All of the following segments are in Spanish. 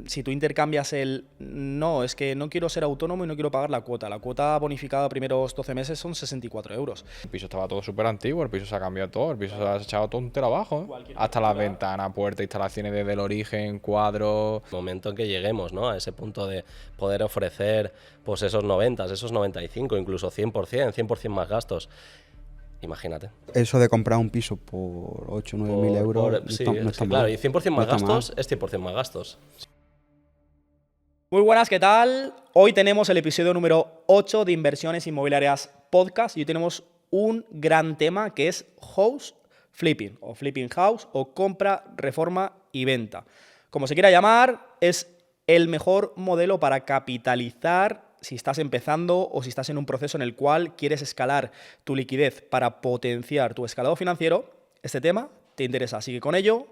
si tú intercambias no, es que no quiero ser autónomo y no quiero pagar la cuota bonificada primeros 12 meses son 64 euros. El piso estaba todo súper antiguo, el piso se ha cambiado todo, el piso se ha echado todo un abajo, hasta las ventanas, puertas, instalaciones desde el origen, cuadros. Momento en que lleguemos, ¿no?, a ese punto de poder ofrecer pues esos 90, esos 95, incluso 100% más gastos. Imagínate. Eso de comprar un piso por 8 o 9 mil euros sí, no está mal. claro, y 100% más No está gastos mal. es 100% más gastos. Muy buenas, ¿qué tal? Hoy tenemos el episodio número 8 de Inversiones Inmobiliarias Podcast y hoy tenemos un gran tema que es house flipping o flipping house o compra, reforma y venta. Como se quiera llamar, es el mejor modelo para capitalizar si estás empezando o si estás en un proceso en el cual quieres escalar tu liquidez para potenciar tu escalado financiero. Este tema te interesa, así que con ello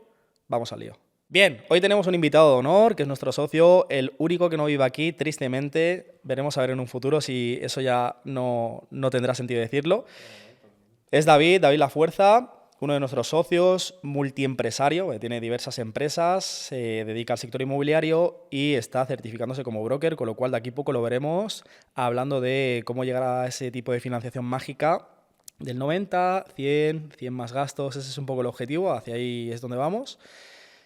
vamos al lío. Bien, hoy tenemos un invitado de honor, que es nuestro socio, el único que no vive aquí, tristemente. Veremos a ver en un futuro si eso ya no tendrá sentido decirlo. Es David Lafuerza, uno de nuestros socios, multiempresario, que tiene diversas empresas, se dedica al sector inmobiliario y está certificándose como broker, con lo cual de aquí poco lo veremos hablando de cómo llegar a ese tipo de financiación mágica del 90, 100 más gastos. Ese es un poco el objetivo, hacia ahí es donde vamos.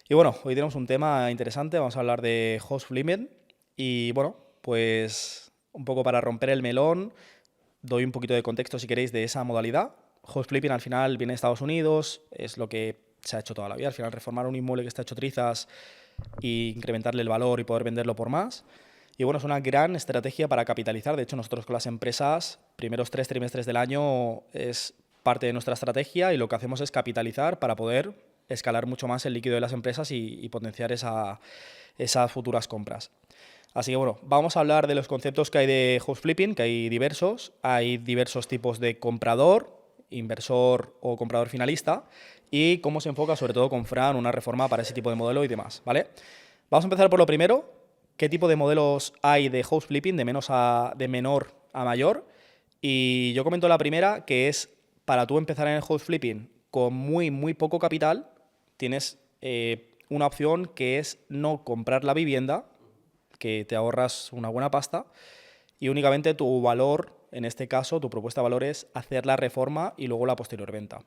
Y bueno, hoy tenemos un tema interesante, vamos a hablar de house flipping y bueno, pues un poco para romper el melón, doy un poquito de contexto si queréis de esa modalidad. House flipping al final viene de Estados Unidos, es lo que se ha hecho toda la vida, al final reformar un inmueble que está hecho trizas e incrementarle el valor y poder venderlo por más. Y bueno, es una gran estrategia para capitalizar, de hecho nosotros con las empresas, primeros 3 trimestres del año es parte de nuestra estrategia y lo que hacemos es capitalizar para poder escalar mucho más el líquido de las empresas y potenciar esas futuras compras. Así que bueno, vamos a hablar de los conceptos que hay de house flipping, que hay diversos tipos de comprador, inversor o comprador finalista, y cómo se enfoca sobre todo con Fran una reforma para ese tipo de modelo y demás, ¿vale? Vamos a empezar por lo primero, qué tipo de modelos hay de house flipping, de menor a mayor, y yo comento la primera, que es para tú empezar en el house flipping con muy poco capital, tienes una opción que es no comprar la vivienda, que te ahorras una buena pasta, y únicamente tu valor, en este caso, tu propuesta de valor es hacer la reforma y luego la posterior venta.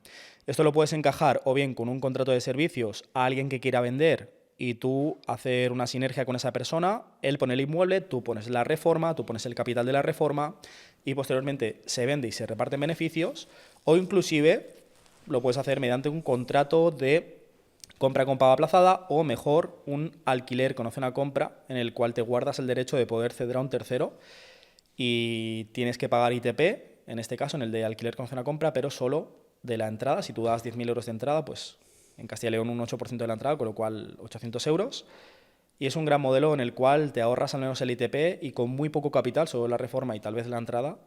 Esto lo puedes encajar o bien con un contrato de servicios a alguien que quiera vender y tú hacer una sinergia con esa persona, él pone el inmueble, tú pones la reforma, tú pones el capital de la reforma y posteriormente se vende y se reparten beneficios, o inclusive lo puedes hacer mediante un contrato de compra con pago aplazada o mejor un alquiler con opción a compra en el cual te guardas el derecho de poder ceder a un tercero y tienes que pagar ITP, en este caso en el de alquiler con opción a compra, pero solo de la entrada. Si tú das 10.000 euros de entrada, pues en Castilla y León un 8% de la entrada, con lo cual 800 euros. Y es un gran modelo en el cual te ahorras al menos el ITP y con muy poco capital, solo la reforma y tal vez la entrada,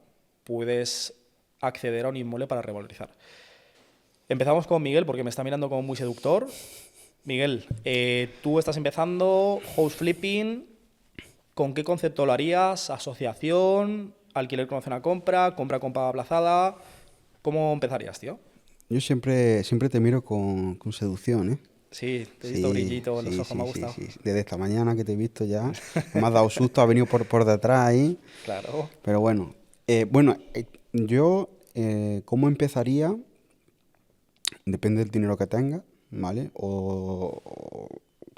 puedes acceder a un inmueble para revalorizar. Empezamos con Miguel porque me está mirando como muy seductor. Miguel, tú estás empezando house flipping. ¿Con qué concepto lo harías? ¿Asociación? ¿Alquiler con opción a compra? ¿Compra con pago aplazada? ¿Cómo empezarías, tío? Yo siempre te miro con seducción, ¿eh? Sí, te he visto brillito en los ojos, me ha gustado. Sí. Desde esta mañana que te he visto ya, me has dado susto, ha venido por detrás ahí. Claro. Pero bueno, yo, ¿cómo empezaría? Depende del dinero que tengas, ¿vale?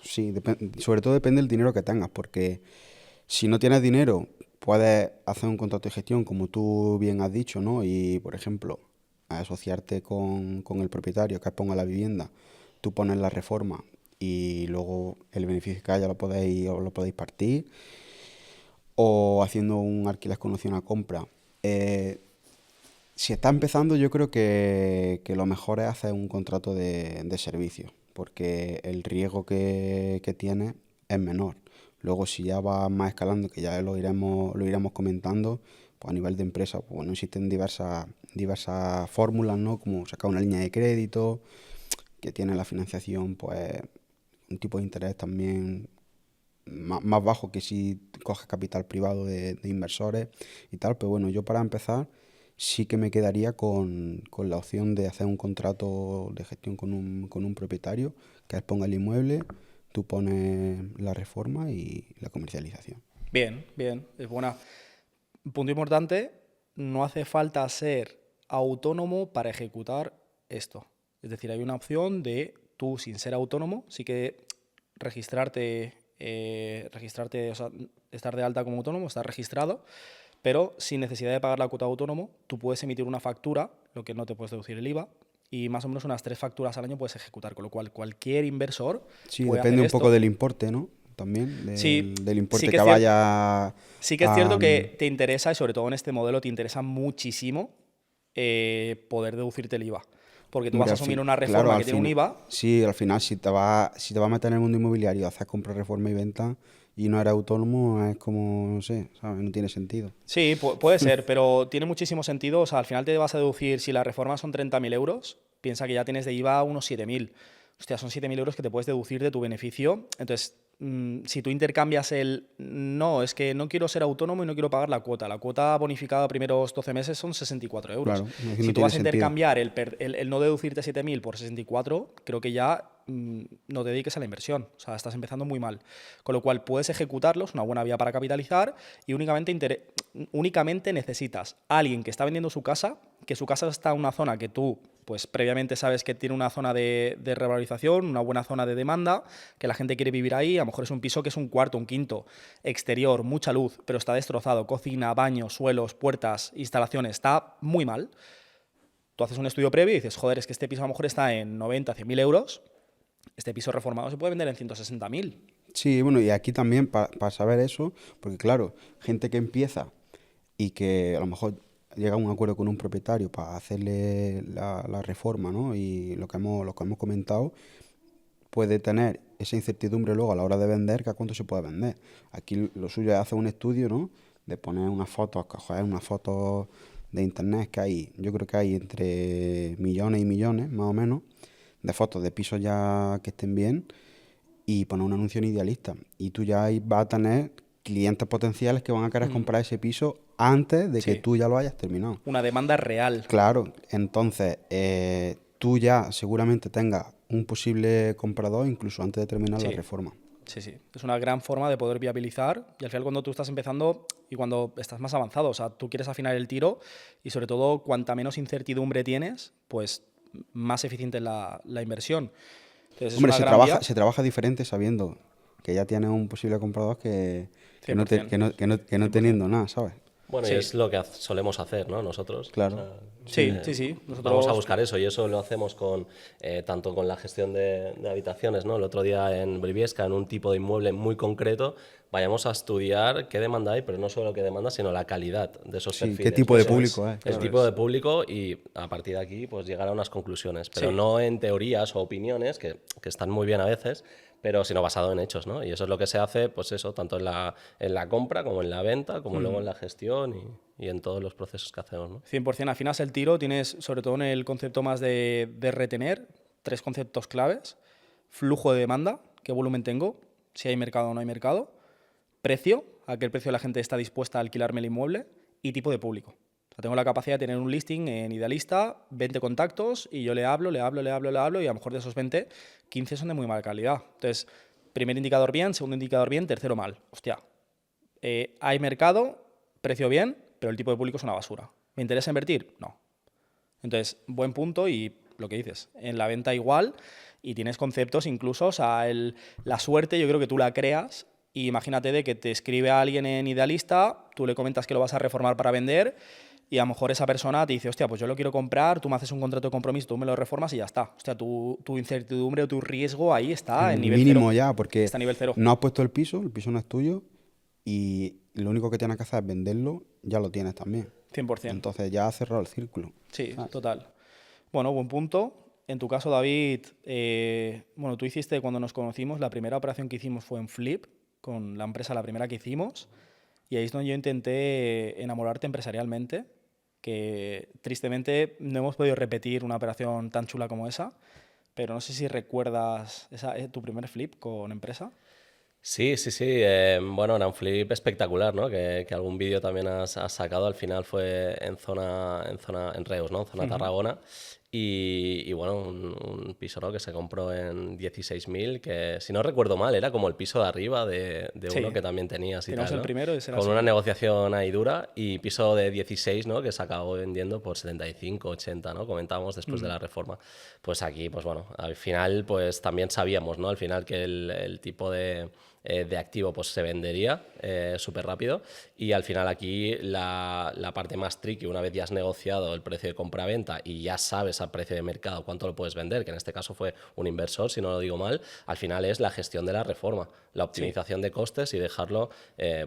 Sí, sobre todo depende del dinero que tengas, porque si no tienes dinero, puedes hacer un contrato de gestión, como tú bien has dicho, ¿no? Y, por ejemplo, asociarte con el propietario que ponga la vivienda, tú pones la reforma y luego el beneficio que haya lo podéis partir, o haciendo un alquiler con opción a compra. Si está empezando, yo creo que lo mejor es hacer un contrato de servicio, porque el riesgo que tiene es menor. Luego, si ya va más escalando, que ya lo iremos comentando, pues a nivel de empresa, pues bueno, existen diversas fórmulas, ¿no? Como sacar una línea de crédito, que tiene la financiación, pues un tipo de interés también más bajo que si coges capital privado de inversores y tal. Pero bueno, yo para empezar sí que me quedaría con la opción de hacer un contrato de gestión con un propietario, que él ponga el inmueble, tú pones la reforma y la comercialización. Bien, bien, es buena. Punto importante, no hace falta ser autónomo para ejecutar esto. Es decir, hay una opción de tú, sin ser autónomo, sí que registrarte, o sea, estar de alta como autónomo, estar registrado, pero sin necesidad de pagar la cuota de autónomo, tú puedes emitir una factura, lo que no te puedes deducir el IVA, y más o menos unas 3 facturas al año puedes ejecutar, con lo cual cualquier inversor Sí, puede depende hacer un poco esto. del importe, ¿no? También, Sí, del importe sí que que es vaya Sí que es cierto a... que te interesa, y sobre todo en este modelo, te interesa muchísimo poder deducirte el IVA. Porque tú vas Hombre, a al fin- asumir una claro, reforma al que tiene un fin- IVA. Sí, al final, si te vas a meter en el mundo inmobiliario, haces compra, reforma y venta y no eres autónomo, es como, no sé, ¿sabes? No tiene sentido. Sí, puede ser, pero tiene muchísimo sentido. O sea, al final te vas a deducir, si la reforma son 30.000 euros, piensa que ya tienes de IVA unos 7.000. Hostia, son 7.000 euros que te puedes deducir de tu beneficio. Entonces, si tú intercambias no, es que no quiero ser autónomo y no quiero pagar la cuota bonificada primeros 12 meses son 64 euros. Claro, es que Si no tú tiene vas a sentido. intercambiar el no deducirte 7.000 por 64, creo que ya no te dediques a la inversión. O sea, estás empezando muy mal. Con lo cual, puedes ejecutarlos, una buena vía para capitalizar, y únicamente necesitas a alguien que está vendiendo su casa, que su casa está en una zona que tú pues previamente sabes que tiene una zona de revalorización, una buena zona de demanda, que la gente quiere vivir ahí. A lo mejor es un piso que es un cuarto, un quinto, exterior, mucha luz, pero está destrozado, cocina, baño, suelos, puertas, instalaciones, está muy mal. Tú haces un estudio previo y dices, joder, es que este piso a lo mejor está en 90, 100.000 euros, este piso reformado se puede vender en 160.000. Sí, bueno, y aquí también para saber eso, porque claro, gente que empieza y que a lo mejor llega a un acuerdo con un propietario para hacerle la reforma, ¿no? Y lo que hemos comentado, puede tener esa incertidumbre luego a la hora de vender, que a cuánto se puede vender. Aquí lo suyo es hacer un estudio, ¿no? De poner unas fotos, coger unas fotos de internet que hay, yo creo que hay entre millones y millones, más o menos, de fotos de pisos ya que estén bien y poner un anuncio en Idealista. Y tú ya ahí vas a tener clientes potenciales que van a querer comprar ese piso antes de que Sí. tú ya lo hayas terminado. Una demanda real. Claro, entonces tú ya seguramente tengas un posible comprador incluso antes de terminar la Sí. reforma. Sí, sí. Es una gran forma de poder viabilizar, y al final cuando tú estás empezando y cuando estás más avanzado, o sea, tú quieres afinar el tiro y sobre todo cuanta menos incertidumbre tienes, pues más eficiente es la inversión. Entonces es Hombre, una se gran trabaja, vía. se trabaja diferente sabiendo que ya tienes un posible comprador que no, 100%. que no teniendo nada, ¿sabes? Bueno, Sí. y es lo que solemos hacer, ¿no? Nosotros. Claro. Sí, sí, sí. Vamos Nosotros a buscar eso y eso lo hacemos con tanto con la gestión de habitaciones, ¿no? El otro día en Briviesca, en un tipo de inmueble muy concreto, vayamos a estudiar qué demanda hay, pero no solo qué demanda, sino la calidad de esos Sí, perfiles. qué tipo de Eso público es. El Claro. tipo de público y a partir de aquí pues llegar a unas conclusiones, pero Sí. no en teorías o opiniones que están muy bien a veces, pero sino basado en hechos, ¿no? Y eso es lo que se hace, pues eso, tanto en la compra como en la venta, como luego en la gestión y en todos los procesos que hacemos, ¿no? 100% afinas el tiro, tienes sobre todo en el concepto más de retener 3 conceptos claves: flujo de demanda, qué volumen tengo, si hay mercado o no hay mercado; precio, a qué precio la gente está dispuesta a alquilarme el inmueble; y tipo de público. O sea, tengo la capacidad de tener un listing en Idealista, 20 contactos, y yo le hablo, y a lo mejor de esos 20, 15 son de muy mala calidad. Entonces, primer indicador bien, segundo indicador bien, tercero mal. Hostia, hay mercado, precio bien, pero el tipo de público es una basura. ¿Me interesa invertir? No. Entonces, buen punto, y lo que dices, en la venta igual, y tienes conceptos incluso, o sea, la suerte yo creo que tú la creas, y imagínate de que te escribe a alguien en Idealista, tú le comentas que lo vas a reformar para vender, y a lo mejor esa persona te dice, hostia, pues yo lo quiero comprar, tú me haces un contrato de compromiso, tú me lo reformas y ya está. Hostia, tu incertidumbre o tu riesgo ahí está en nivel Mínimo cero. ya, porque Está a nivel cero. no has puesto el piso no es tuyo y lo único que tienes que hacer es venderlo, ya lo tienes también. 100%. Entonces ya has cerrado el círculo. Sí, ¿sabes? total. Bueno, buen punto. En tu caso, David, bueno, tú hiciste, cuando nos conocimos, la primera operación que hicimos fue en Flip, con la empresa, la primera que hicimos, y ahí es donde yo intenté enamorarte empresarialmente, que tristemente no hemos podido repetir una operación tan chula como esa, pero no sé si recuerdas tu primer flip con empresa. Sí, sí, sí. Bueno, era un flip espectacular, ¿no? Que algún vídeo también has sacado. Al final fue en Reus, ¿no? En zona Tarragona. Y bueno, un piso, ¿no?, que se compró en 16.000, que si no recuerdo mal era como el piso de arriba de Sí. uno que también tenías y Teníamos tal, el ¿no? primero y ese era Con así. una negociación ahí dura, y piso de 16, ¿no?, que se acabó vendiendo por 75, 80, ¿no? Comentábamos después de la reforma. Pues aquí, pues bueno, al final pues también sabíamos, ¿no?, al final que el tipo de activo pues se vendería súper rápido, y al final aquí la parte más tricky, una vez ya has negociado el precio de compra-venta y ya sabes al precio de mercado cuánto lo puedes vender, que en este caso fue un inversor, si no lo digo mal, al final es la gestión de la reforma, la optimización de costes y dejarlo,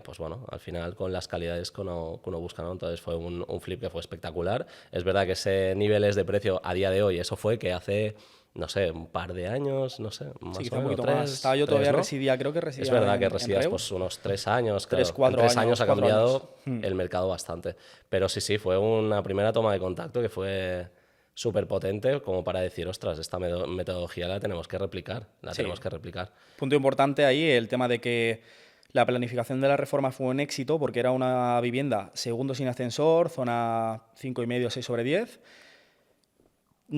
pues bueno, al final con las calidades que uno busca, ¿no? Entonces fue un flip que fue espectacular. Es verdad que ese niveles de precio a día de hoy, eso fue que hace, no sé, un par de años, no sé, más Sí, quizá o un menos, poquito más. Estaba yo todavía residía, creo que residía Es verdad que en residías Reus. pues unos 3 años, claro. 3, 4 en 3 años, años ha 4 cambiado años. el mercado bastante. Pero sí, fue una primera toma de contacto que fue súper potente como para decir, ostras, esta metodología la tenemos que replicar, tenemos que replicar. Punto importante ahí, el tema de que la planificación de la reforma fue un éxito porque era una vivienda segundo sin ascensor, zona 5,5, 6/10.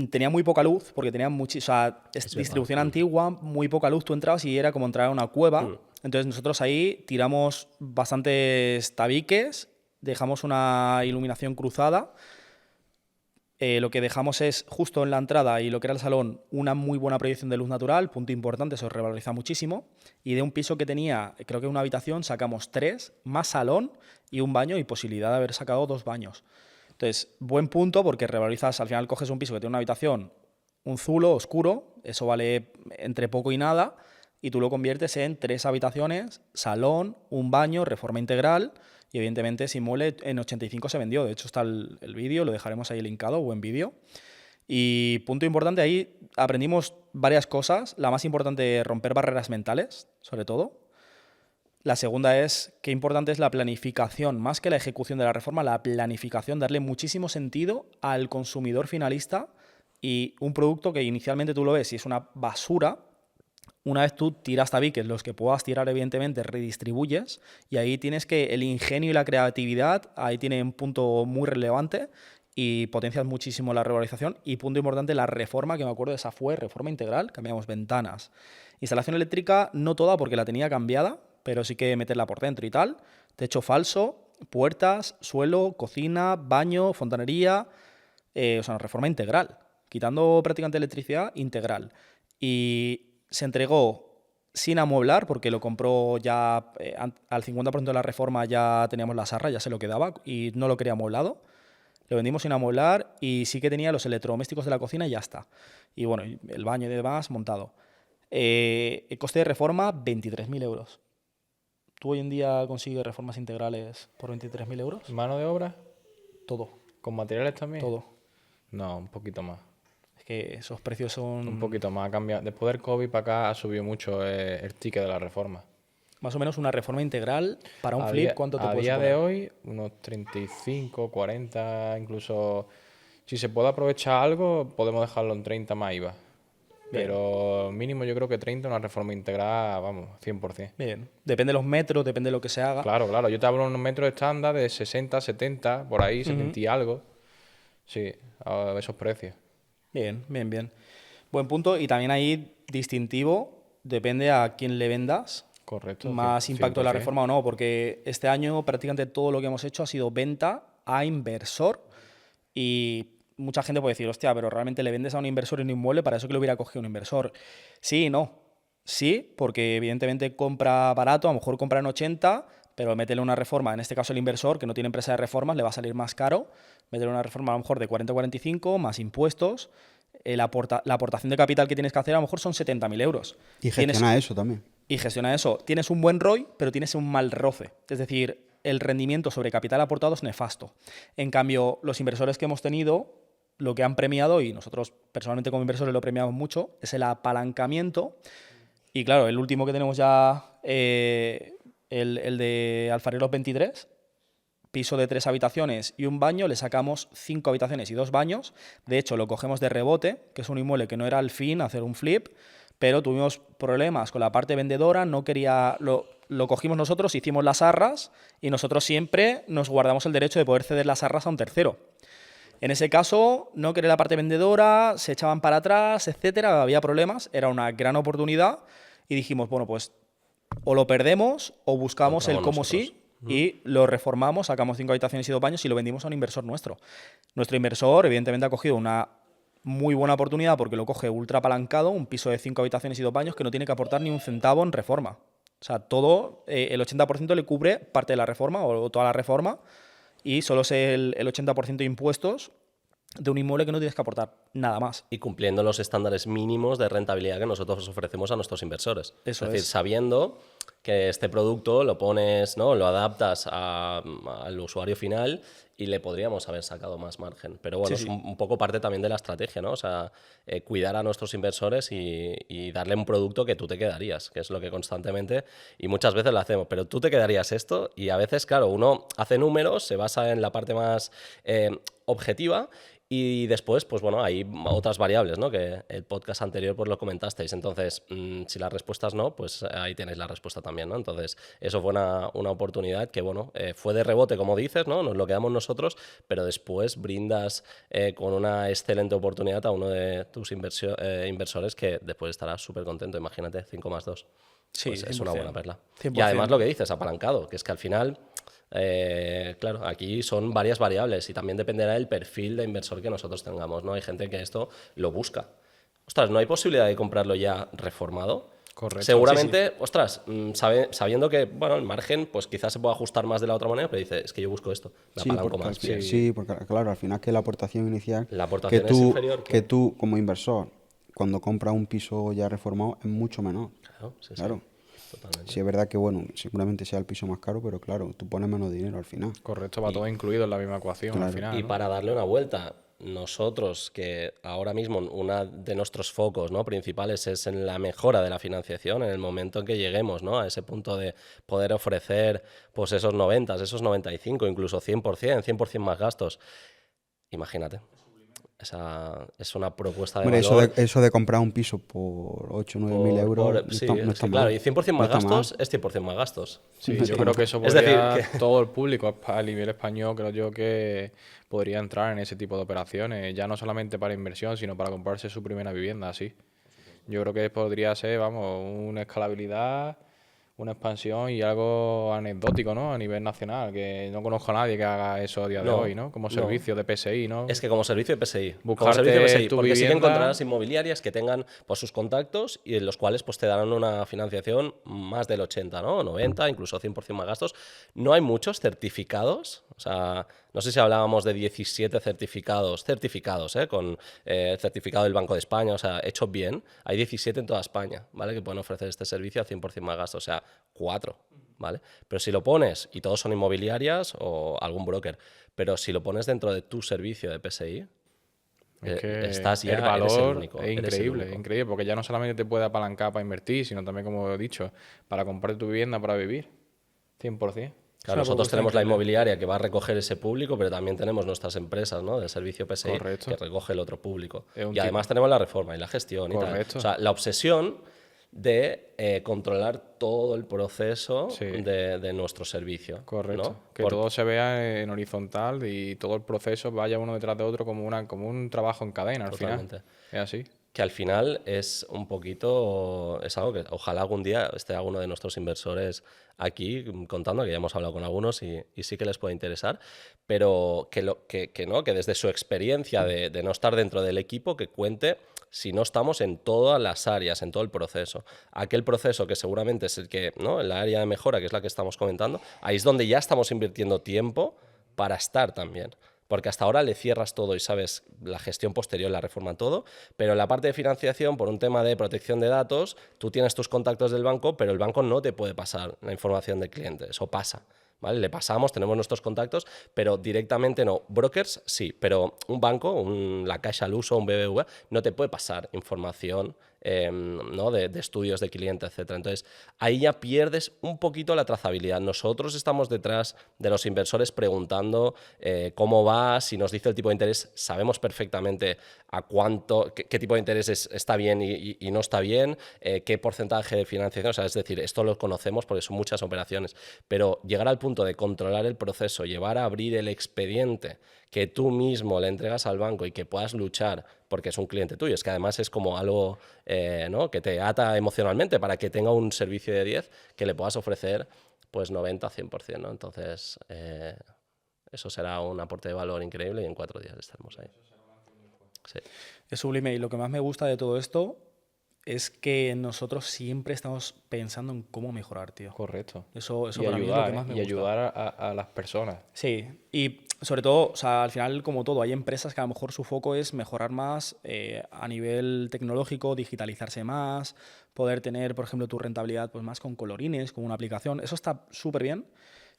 Tenía muy poca luz porque tenía distribución antigua, muy poca luz. Tú entrabas y era como entrar a una cueva. Entonces nosotros ahí tiramos bastantes tabiques, dejamos una iluminación cruzada. Lo que dejamos es justo en la entrada y lo que era el salón una muy buena proyección de luz natural, punto importante, eso revaloriza muchísimo. Y de un piso que tenía, creo que una habitación, sacamos 3, más salón y un baño, y posibilidad de haber sacado 2 baños. Entonces, buen punto porque revalorizas, al final coges un piso que tiene una habitación, un zulo oscuro, eso vale entre poco y nada, y tú lo conviertes en 3 habitaciones, salón, un baño, reforma integral, y evidentemente ese inmueble en 85 se vendió. De hecho está el vídeo, lo dejaremos ahí linkado, buen vídeo. Y punto importante, ahí aprendimos varias cosas. La más importante, romper barreras mentales, sobre todo. La segunda es qué importante es la planificación, más que la ejecución de la reforma, la planificación, darle muchísimo sentido al consumidor finalista, y un producto que inicialmente tú lo ves y es una basura, una vez tú tiras tabiques, los que puedas tirar evidentemente, redistribuyes, y ahí tienes que el ingenio y la creatividad, ahí tiene un punto muy relevante y potencias muchísimo la revalorización. Y punto importante, la reforma, que me acuerdo de esa fue reforma integral, cambiamos ventanas. Instalación eléctrica no toda porque la tenía cambiada, pero sí que meterla por dentro y tal. Techo falso, puertas, suelo, cocina, baño, fontanería, o sea, una reforma integral, quitando prácticamente electricidad, integral. Y se entregó sin amueblar porque lo compró ya al 50% de la reforma, ya teníamos la sarra, ya se lo quedaba y no lo quería amueblado. Lo vendimos sin amueblar y sí que tenía los electrodomésticos de la cocina y ya está. Y bueno, el baño y demás montado. El coste de reforma, 23.000 euros. ¿Tú hoy en día consigues reformas integrales por 23.000 euros? ¿Mano de obra? Todo, ¿Con materiales también? todo. No, un poquito más. Es que esos precios son... Un poquito más. Ha cambiado. Después del COVID para acá ha subido mucho el ticket de la reforma. Más o menos una reforma integral para un flip, ¿cuánto te A puede día suponer? de hoy, unos 35, 40, incluso... Si se puede aprovechar algo, podemos dejarlo en 30 más IVA. Pero mínimo yo creo que 30, una reforma integral, vamos, 100%. Bien, depende de los metros, depende de lo que se haga. Claro, claro. Yo te hablo de unos metros estándar de 60, 70, por ahí, 70 y algo. Sí, a esos precios. Bien, bien, bien. Buen punto. Y también ahí distintivo, depende a quién le vendas. Correcto. Más impacto de la 100%. reforma o no, porque este año prácticamente todo lo que hemos hecho ha sido venta a inversor, y mucha gente puede decir, hostia, pero realmente le vendes a un inversor en un inmueble, para eso que lo hubiera cogido un inversor. Sí y no. Sí, porque evidentemente compra barato, a lo mejor compra en 80, pero métele una reforma, en este caso el inversor, que no tiene empresa de reformas, le va a salir más caro. Métele una reforma a lo mejor de 40 o 45, más impuestos. La aportación de capital que tienes que hacer a lo mejor son 70.000 euros. Y gestiona eso también. Y gestiona eso. Tienes un buen ROI, pero tienes un mal roce. Es decir, el rendimiento sobre capital aportado es nefasto. En cambio, los inversores que hemos tenido, lo que han premiado, y nosotros personalmente como inversores lo premiamos mucho, es el apalancamiento. Y claro, el último que tenemos ya, el de Alfareros 23, piso de 3 habitaciones y un baño, le sacamos 5 habitaciones y 2 baños. De hecho, lo cogemos de rebote, que es un inmueble que no era al fin hacer un flip, pero tuvimos problemas con la parte vendedora, no quería, lo cogimos nosotros, hicimos las arras y nosotros siempre nos guardamos el derecho de poder ceder las arras a un tercero. En ese caso, no quería la parte vendedora, se echaban para atrás, etcétera, había problemas, era una gran oportunidad y dijimos, bueno, pues o lo perdemos o buscamos el Compramos cómo sí y lo reformamos, sacamos 5 habitaciones y 2 baños y lo vendimos a un inversor nuestro. Nuestro inversor, evidentemente, ha cogido una muy buena oportunidad porque lo coge ultra apalancado, un piso de 5 habitaciones y 2 baños que no tiene que aportar ni un centavo en reforma. O sea, todo, el 80% le cubre parte de la reforma o toda la reforma y solo es el 80% de impuestos de un inmueble que no tienes que aportar nada más. Y cumpliendo los estándares mínimos de rentabilidad que nosotros ofrecemos a nuestros inversores. Eso es decir, es. sabiendo que este producto lo pones, ¿no? Lo adaptas al usuario final y le podríamos haber sacado más margen. Pero bueno, Sí, es sí. un poco parte también de la estrategia, ¿no? O sea, cuidar a nuestros inversores y darle un producto que tú te quedarías, que es lo que constantemente y muchas veces lo hacemos. Pero tú te quedarías esto y a veces, claro, uno hace números, se basa en la parte más objetiva. Y después, pues bueno, hay otras variables, ¿no? Que el podcast anterior pues lo comentasteis. Entonces, si la respuesta es no, pues ahí tenéis la respuesta también, ¿no? Entonces, eso fue una oportunidad que, bueno, fue de rebote, como dices, ¿no? Nos lo quedamos nosotros, pero después brindas con una excelente oportunidad a uno de tus inversores que después estará súper contento. Imagínate, 5 más 2. Sí, Pues es 100%. una buena perla. 100%. Y además lo que dices, apalancado, que es que al final... claro, aquí son varias variables y también dependerá del perfil de inversor que nosotros tengamos, ¿no? Hay gente que esto lo busca. Ostras, ¿no hay posibilidad de comprarlo ya reformado? Correcto. Seguramente, ostras, sabiendo que, bueno, el margen, pues quizás se puede ajustar más de la otra manera, pero dice, es que yo busco esto, me Sí, apalanco porque, más. Bien. sí, porque claro, al final que la aportación inicial, La aportación es inferior que tú como inversor, cuando compras un piso ya reformado, es mucho menor. Claro, sí, Claro. sí, totalmente. Sí, es verdad que, bueno, seguramente sea el piso más caro, pero claro, tú pones menos dinero al final. Correcto, va todo incluido en la misma ecuación al Claro. final. Y ¿no? para darle una vuelta, nosotros, que ahora mismo uno de nuestros focos, ¿no? principales es en la mejora de la financiación, en el momento en que lleguemos, ¿no? a ese punto de poder ofrecer pues esos 90, esos 95, incluso 100% más gastos. Imagínate. Esa es una propuesta de Hombre, valor. eso de comprar un piso por 8 o 9 mil euros no sí, está, no es está que, mal. claro, y 100% más No está mal. gastos es 100% más gastos. Sí, yo creo que eso Es decir, podría, que- todo el público a nivel español, creo yo que podría entrar en ese tipo de operaciones, ya no solamente para inversión, sino para comprarse su primera vivienda, así. Yo creo que podría ser, vamos, una escalabilidad, una expansión y algo anecdótico, ¿no? A nivel nacional, que no conozco a nadie que haga eso a día de No, hoy, ¿no? Como no. servicio de PSI, ¿no? Es que como servicio de PSI. Como Buscarte servicio de PSI, tu porque sí que vivienda. encontrarás inmobiliarias que tengan pues, sus contactos y en los cuales pues, te darán una financiación más del 80, ¿no? 90, incluso 100% más gastos. No hay muchos certificados. O sea, no sé si hablábamos de 17 certificados, con certificado del Banco de España, o sea, hechos bien. Hay 17 en toda España, ¿vale? Que pueden ofrecer este servicio a 100% más gastos, o sea, 4. ¿Vale? Pero si lo pones, y todos son inmobiliarias o algún broker, pero si lo pones dentro de tu servicio de PSI, Es que estás ya, el valor eres el único. es eres el increíble, único. increíble, porque ya no solamente te puede apalancar para invertir, sino también, como he dicho, para comprar tu vivienda para vivir. 100%. Claro, nosotros tenemos la inmobiliaria que va a recoger ese público, pero también tenemos nuestras empresas, ¿no? De servicio PSI Correcto. que recoge el otro público. Es un Y además tenemos la reforma y la gestión y tal. Correcto. O sea, la obsesión de controlar todo el proceso Sí. de nuestro servicio. Correcto. ¿no? Que todo se vea en horizontal y todo el proceso vaya uno detrás de otro como un trabajo en cadena al Totalmente. final. Es así. Que al final es un poquito, es algo que ojalá algún día esté alguno de nuestros inversores aquí contando, que ya hemos hablado con algunos y sí que les puede interesar, pero que no, que desde su experiencia de no estar dentro del equipo, que cuente si no estamos en todas las áreas, en todo el proceso. Aquel proceso que seguramente es el que, ¿no? En la área de mejora, que es la que estamos comentando, ahí es donde ya estamos invirtiendo tiempo para estar también. Porque hasta ahora le cierras todo y sabes la gestión posterior, la reforma, todo, pero en la parte de financiación, por un tema de protección de datos, tú tienes tus contactos del banco, pero el banco no te puede pasar la información del cliente, eso pasa. ¿Vale? Le pasamos, tenemos nuestros contactos, pero directamente no. Brokers sí, pero un banco, la Caixa al uso, un BBVA, no te puede pasar información ¿no? de estudios de cliente, etcétera. Entonces, ahí ya pierdes un poquito la trazabilidad. Nosotros estamos detrás de los inversores preguntando cómo va, si nos dice el tipo de interés, sabemos perfectamente a cuánto, qué tipo de interés está bien y no está bien, qué porcentaje de financiación, o sea, es decir, esto lo conocemos porque son muchas operaciones, pero llegar al punto de controlar el proceso, llevar a abrir el expediente que tú mismo le entregas al banco y que puedas luchar porque es un cliente tuyo, es que además es como algo ¿no? que te ata emocionalmente para que tenga un servicio de 10 que le puedas ofrecer pues 90-100%, ¿no? Entonces, eso será un aporte de valor increíble y en 4 días estaremos ahí. Sí. Es sublime y lo que más me gusta de todo esto es que nosotros siempre estamos pensando en cómo mejorar, tío. Correcto. Eso Y para mí es lo que más me y gusta. ayudar a las personas. Sí, y sobre todo, o sea, al final, como todo, hay empresas que a lo mejor su foco es mejorar más a nivel tecnológico, digitalizarse más, poder tener, por ejemplo, tu rentabilidad pues más con colorines, con una aplicación. Eso está súper bien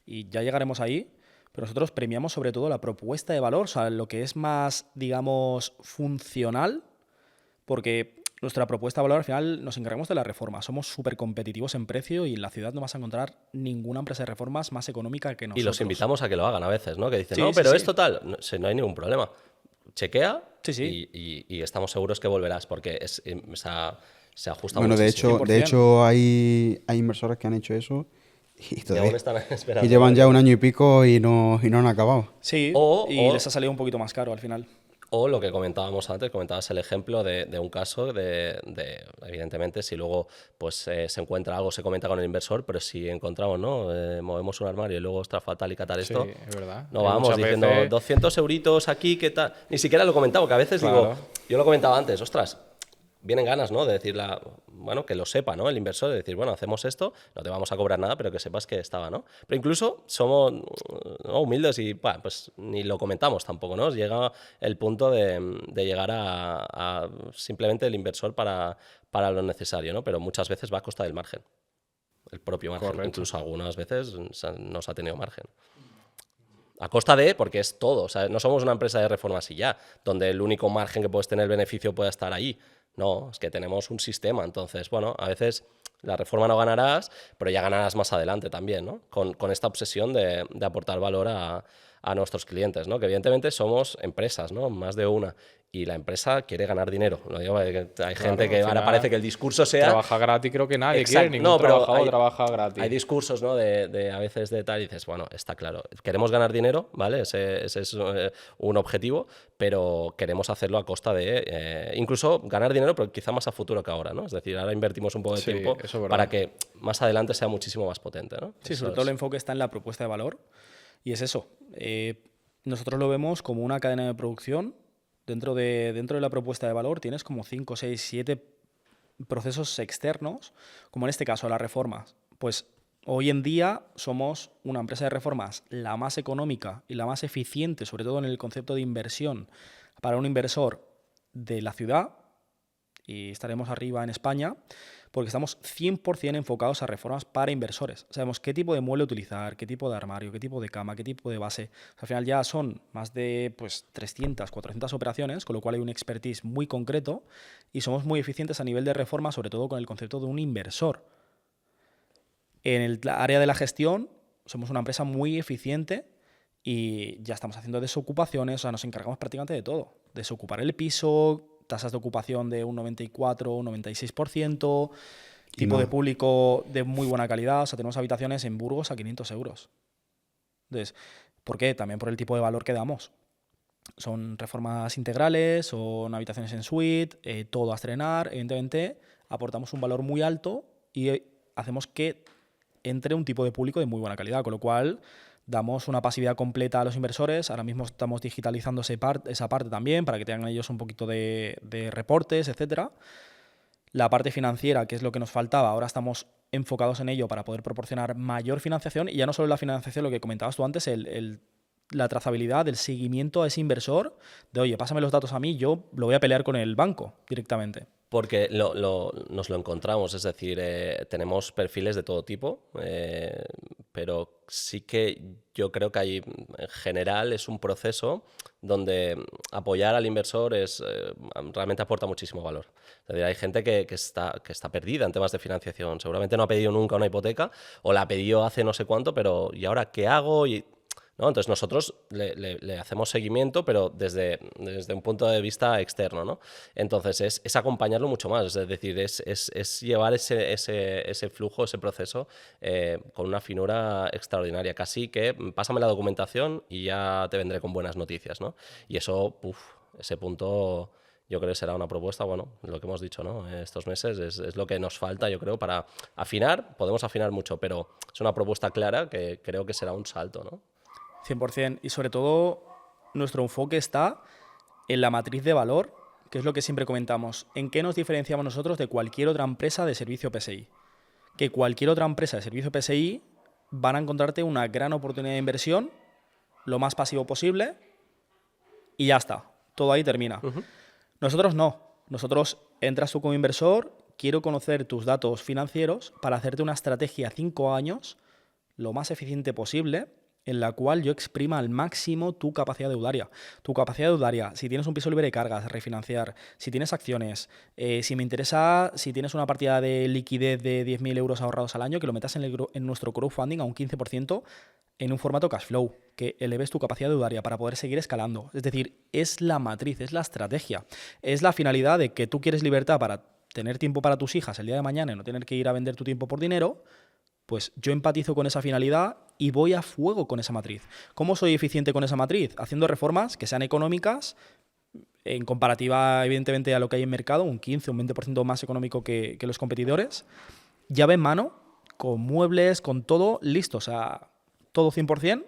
y ya llegaremos ahí. Pero nosotros premiamos sobre todo la propuesta de valor, o sea, lo que es más, digamos, funcional, porque nuestra propuesta de valor al final nos encargamos de la reforma. Somos súper competitivos en precio y en la ciudad no vas a encontrar ninguna empresa de reformas más económica que nosotros. Y los invitamos a que lo hagan a veces, ¿no? Que dicen, Sí, no, sí, pero sí. es total. No, no hay ningún problema. Chequea Sí, sí. y estamos seguros que volverás porque se ajusta Bueno, muchísimo. de hecho hay inversores que han hecho eso y Y aún todavía están esperando. y llevan ya un año y pico y no han acabado. Sí, y les ha salido un poquito más caro al final. O lo que comentábamos antes, comentabas el ejemplo de un caso evidentemente, si luego pues se encuentra algo, se comenta con el inversor, pero si encontramos, ¿no? Movemos un armario y luego ostras, falta y catar esto, Sí, es verdad. no Hay vamos muchas diciendo veces- 200 euritos aquí, ¿qué tal? Ni siquiera lo comentaba, que a veces Claro. digo, yo lo comentaba antes, ostras, vienen ganas, ¿no? De decirla, bueno, que lo sepa, ¿no? El inversor, de decir, bueno, hacemos esto, no te vamos a cobrar nada, pero que sepas que estaba, ¿no? Pero incluso somos ¿no? humildes y, pues, ni lo comentamos tampoco, ¿no? Llega el punto de llegar a simplemente el inversor para lo necesario, ¿no? Pero muchas veces va a costa del margen. El propio margen. Correcto. Incluso algunas veces nos ha tenido margen. A costa de, porque es todo, o sea, no somos una empresa de reformas y ya, donde el único margen que puedes tener, el beneficio pueda estar ahí. No, es que tenemos un sistema, entonces, bueno, a veces la reforma no ganarás, pero ya ganarás más adelante también, ¿no? Con esta obsesión de aportar valor a nuestros clientes, ¿no? Que evidentemente somos empresas, ¿no? Más de una. Y la empresa quiere ganar dinero. Lo digo porque hay gente que al ahora final, parece que el discurso sea... Trabaja gratis, creo que nadie Exacto. quiere, ningún No, pero trabajador trabaja gratis. hay discursos, ¿no? de a veces de tal y dices, bueno, está claro, queremos ganar dinero, ¿vale? Ese es un objetivo, pero queremos hacerlo a costa de incluso ganar dinero, pero quizá más a futuro que ahora, ¿no? Es decir, ahora invertimos un poco de Sí, tiempo eso es verdad. para que más adelante sea muchísimo más potente, ¿no? Sí, Eso sobre todo el enfoque está en la propuesta de valor y es eso. Nosotros lo vemos como una cadena de producción. Dentro de la propuesta de valor tienes como 5, 6, 7 procesos externos, como en este caso las reformas. Pues hoy en día somos una empresa de reformas la más económica y la más eficiente, sobre todo en el concepto de inversión para un inversor de la ciudad, y estaremos arriba en España, porque estamos 100% enfocados a reformas para inversores. Sabemos qué tipo de mueble utilizar, qué tipo de armario, qué tipo de cama, qué tipo de base. Al final ya son más de 300, 400 operaciones, con lo cual hay un expertise muy concreto y somos muy eficientes a nivel de reforma, sobre todo con el concepto de un inversor. En el área de la gestión somos una empresa muy eficiente y ya estamos haciendo desocupaciones, o sea, nos encargamos prácticamente de todo. Desocupar el piso, tasas de ocupación de un 94, un 96%, tipo de público de muy buena calidad. O sea, tenemos habitaciones en Burgos a 500 euros. Entonces, ¿por qué? También por el tipo de valor que damos. Son reformas integrales, son habitaciones en suite, todo a estrenar. Evidentemente, aportamos un valor muy alto y hacemos que entre un tipo de público de muy buena calidad, con lo cual damos una pasividad completa a los inversores. Ahora mismo estamos digitalizando esa parte también para que tengan ellos un poquito de reportes, etcétera. La parte financiera, que es lo que nos faltaba, ahora estamos enfocados en ello para poder proporcionar mayor financiación. Y ya no solo la financiación, lo que comentabas tú antes, la trazabilidad, el seguimiento a ese inversor, de oye, pásame los datos a mí, yo lo voy a pelear con el banco directamente. Porque nos lo encontramos, es decir, tenemos perfiles de todo tipo, pero sí que yo creo que hay, en general es un proceso donde apoyar al inversor realmente aporta muchísimo valor. Es decir, hay gente que está perdida en temas de financiación. Seguramente no ha pedido nunca una hipoteca o la ha pedido hace no sé cuánto, pero ¿y ahora qué hago? ¿No? Entonces nosotros le hacemos seguimiento, pero desde un punto de vista externo, ¿no? Entonces es acompañarlo mucho más, es decir, es llevar ese flujo, ese proceso con una finura extraordinaria, casi que pásame la documentación y ya te vendré con buenas noticias, ¿no? Y eso, ese punto yo creo que será una propuesta, bueno, lo que hemos dicho, ¿no? Estos meses es lo que nos falta, yo creo, para afinar. Podemos afinar mucho, pero es una propuesta clara que creo que será un salto, ¿no? 100%. Y sobre todo, nuestro enfoque está en la matriz de valor, que es lo que siempre comentamos. ¿En qué nos diferenciamos nosotros de cualquier otra empresa de servicio PSI? Que cualquier otra empresa de servicio PSI van a encontrarte una gran oportunidad de inversión, lo más pasivo posible, y ya está. Todo ahí termina. Nosotros no. Nosotros entras tú como inversor, quiero conocer tus datos financieros para hacerte una estrategia a 5 años lo más eficiente posible, en la cual yo exprima al máximo tu capacidad deudaria. Tu capacidad deudaria, si tienes un piso libre de cargas, refinanciar, si tienes acciones, si me interesa, si tienes una partida de liquidez de 10.000 euros ahorrados al año, que lo metas en nuestro crowdfunding a un 15% en un formato cash flow, que eleves tu capacidad deudaria para poder seguir escalando. Es decir, es la matriz, es la estrategia, es la finalidad de que tú quieres libertad para tener tiempo para tus hijas el día de mañana y no tener que ir a vender tu tiempo por dinero. Pues yo empatizo con esa finalidad y voy a fuego con esa matriz. ¿Cómo soy eficiente con esa matriz? Haciendo reformas que sean económicas, en comparativa, evidentemente, a lo que hay en mercado, un 15, un 20% más económico que los competidores. Llave en mano, con muebles, con todo listo, o sea, todo 100%.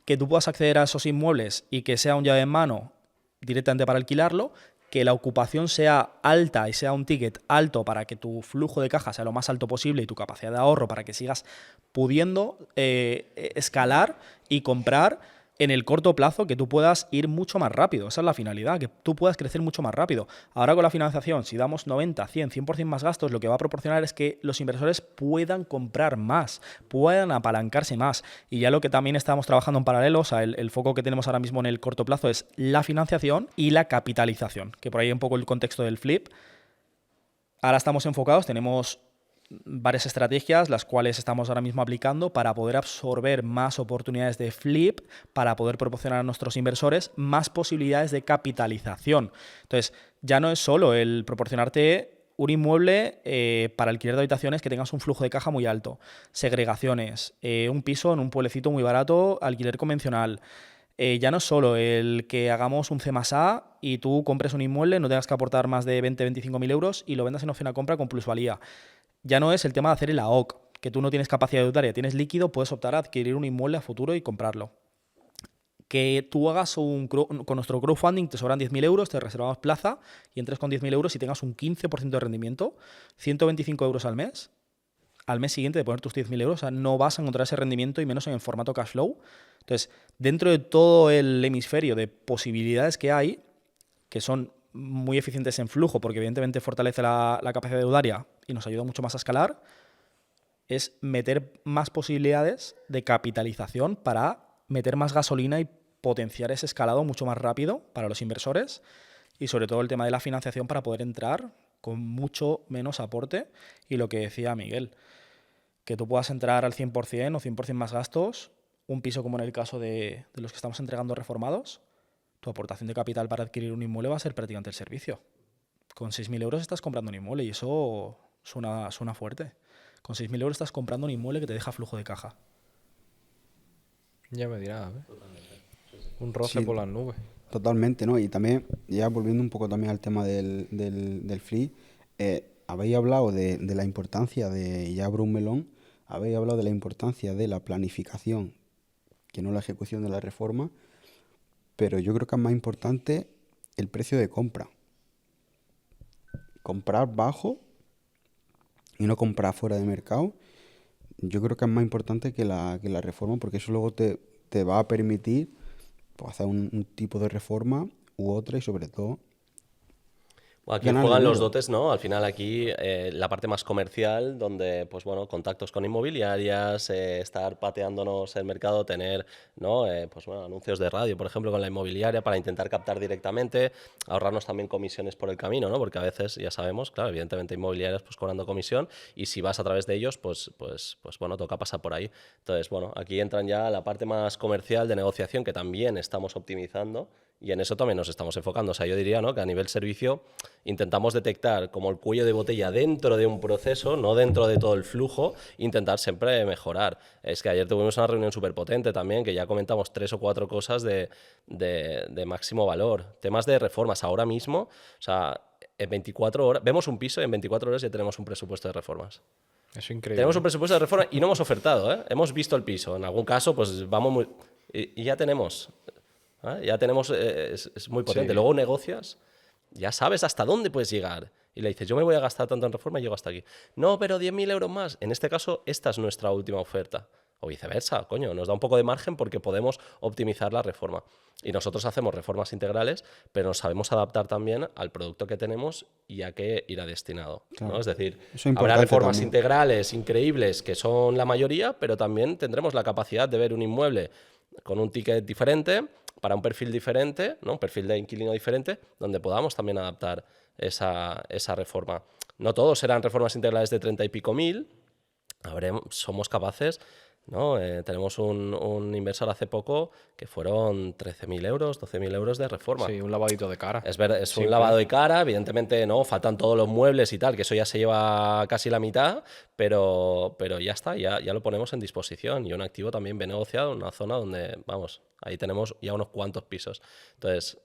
Que tú puedas acceder a esos inmuebles y que sea un llave en mano directamente para alquilarlo, que la ocupación sea alta y sea un ticket alto para que tu flujo de caja sea lo más alto posible y tu capacidad de ahorro para que sigas pudiendo escalar y comprar en el corto plazo, que tú puedas ir mucho más rápido. Esa es la finalidad, que tú puedas crecer mucho más rápido. Ahora con la financiación, si damos 90, 100, 100% más gastos, lo que va a proporcionar es que los inversores puedan comprar más, puedan apalancarse más. Y ya lo que también estamos trabajando en paralelo, o sea, el foco que tenemos ahora mismo en el corto plazo es la financiación y la capitalización, que por ahí un poco el contexto del flip. Ahora estamos enfocados, tenemos varias estrategias, las cuales estamos ahora mismo aplicando para poder absorber más oportunidades de flip, para poder proporcionar a nuestros inversores más posibilidades de capitalización. Entonces, ya no es solo el proporcionarte un inmueble para alquiler de habitaciones que tengas un flujo de caja muy alto, segregaciones, un piso en un pueblecito muy barato, alquiler convencional. Ya no es solo el que hagamos un C+A y tú compres un inmueble, no tengas que aportar más de 20-25.000 euros y lo vendas en opción a compra con plusvalía. Ya no es el tema de hacer el AOC, que tú no tienes capacidad deudaria, tienes líquido, puedes optar a adquirir un inmueble a futuro y comprarlo. Que tú hagas con nuestro crowdfunding, te sobran 10.000 euros, te reservamos plaza y entres con 10.000 euros y tengas un 15% de rendimiento, 125 euros al mes siguiente de poner tus 10.000 euros, o sea, no vas a encontrar ese rendimiento y menos en el formato cash flow. Entonces, dentro de todo el hemisferio de posibilidades que hay, que son muy eficientes en flujo, porque evidentemente fortalece la capacidad deudaria y nos ayuda mucho más a escalar, es meter más posibilidades de capitalización para meter más gasolina y potenciar ese escalado mucho más rápido para los inversores y sobre todo el tema de la financiación para poder entrar con mucho menos aporte y lo que decía Miguel, que tú puedas entrar al 100% o 100% más gastos, un piso como en el caso de los que estamos entregando reformados, tu aportación de capital para adquirir un inmueble va a ser prácticamente el servicio. Con 6.000 euros estás comprando un inmueble y eso suena fuerte. Con 6.000 euros estás comprando un inmueble que te deja flujo de caja. Ya me dirás, ¿eh? Un roce por las nubes. Totalmente, ¿no? Y también, ya volviendo un poco también al tema del flip, habéis hablado de la importancia de, ya abro un melón, habéis hablado de la importancia de la planificación, que no la ejecución de la reforma, pero yo creo que es más importante el precio de compra. Comprar bajo y no comprar fuera de mercado, yo creo que es más importante que la reforma, porque eso luego te va a permitir pues, hacer un tipo de reforma u otra y sobre todo... Aquí ganan juegan el los dinero. dotes, ¿no? Al final aquí la parte más comercial, donde, pues bueno, contactos con inmobiliarias, estar pateándonos el mercado, tener, ¿no? Pues bueno, anuncios de radio, por ejemplo, con la inmobiliaria para intentar captar directamente, ahorrarnos también comisiones por el camino, ¿no? Porque a veces, ya sabemos, claro, evidentemente inmobiliarias pues cobrando comisión y si vas a través de ellos, pues bueno, toca pasar por ahí. Entonces, bueno, aquí entran ya la parte más comercial de negociación que también estamos optimizando. Y en eso también nos estamos enfocando. O sea, yo diría, ¿no?, que a nivel servicio intentamos detectar como el cuello de botella dentro de un proceso, no dentro de todo el flujo, intentar siempre mejorar. Es que ayer tuvimos una reunión súper potente también, que ya comentamos 3 o 4 cosas de máximo valor. Temas de reformas. Ahora mismo, o sea, en 24 horas, vemos un piso y en 24 horas ya tenemos un presupuesto de reformas. Eso es increíble. Tenemos un presupuesto de reforma y no hemos ofertado, ¿eh? Hemos visto el piso. En algún caso, pues vamos muy... Y ya tenemos... Ya tenemos, es muy potente. Sí. Luego negocias, ya sabes hasta dónde puedes llegar. Y le dices, yo me voy a gastar tanto en reforma y llego hasta aquí. No, pero 10.000 euros más. En este caso, esta es nuestra última oferta. O viceversa, coño, nos da un poco de margen porque podemos optimizar la reforma. Y nosotros hacemos reformas integrales, pero nos sabemos adaptar también al producto que tenemos y a qué irá destinado, Claro. ¿no? Es decir, Eso es habrá importante reformas también. integrales increíbles que son la mayoría, pero también tendremos la capacidad de ver un inmueble con un ticket diferente, para un perfil diferente, ¿no? Un perfil de inquilino diferente, donde podamos también adaptar esa reforma. No todos serán reformas integrales de 30 y pico mil, somos capaces, ¿no? Tenemos un inversor hace poco que fueron 13.000 euros, 12.000 euros de reforma. Sí, un lavadito de cara. Es verdad, es un Simple. lavado de cara, evidentemente no, faltan todos los muebles y tal, que eso ya se lleva casi la mitad, pero ya está, ya lo ponemos en disposición. Y un activo también bien negociado en una zona donde, vamos, ahí tenemos ya unos cuantos pisos. Entonces,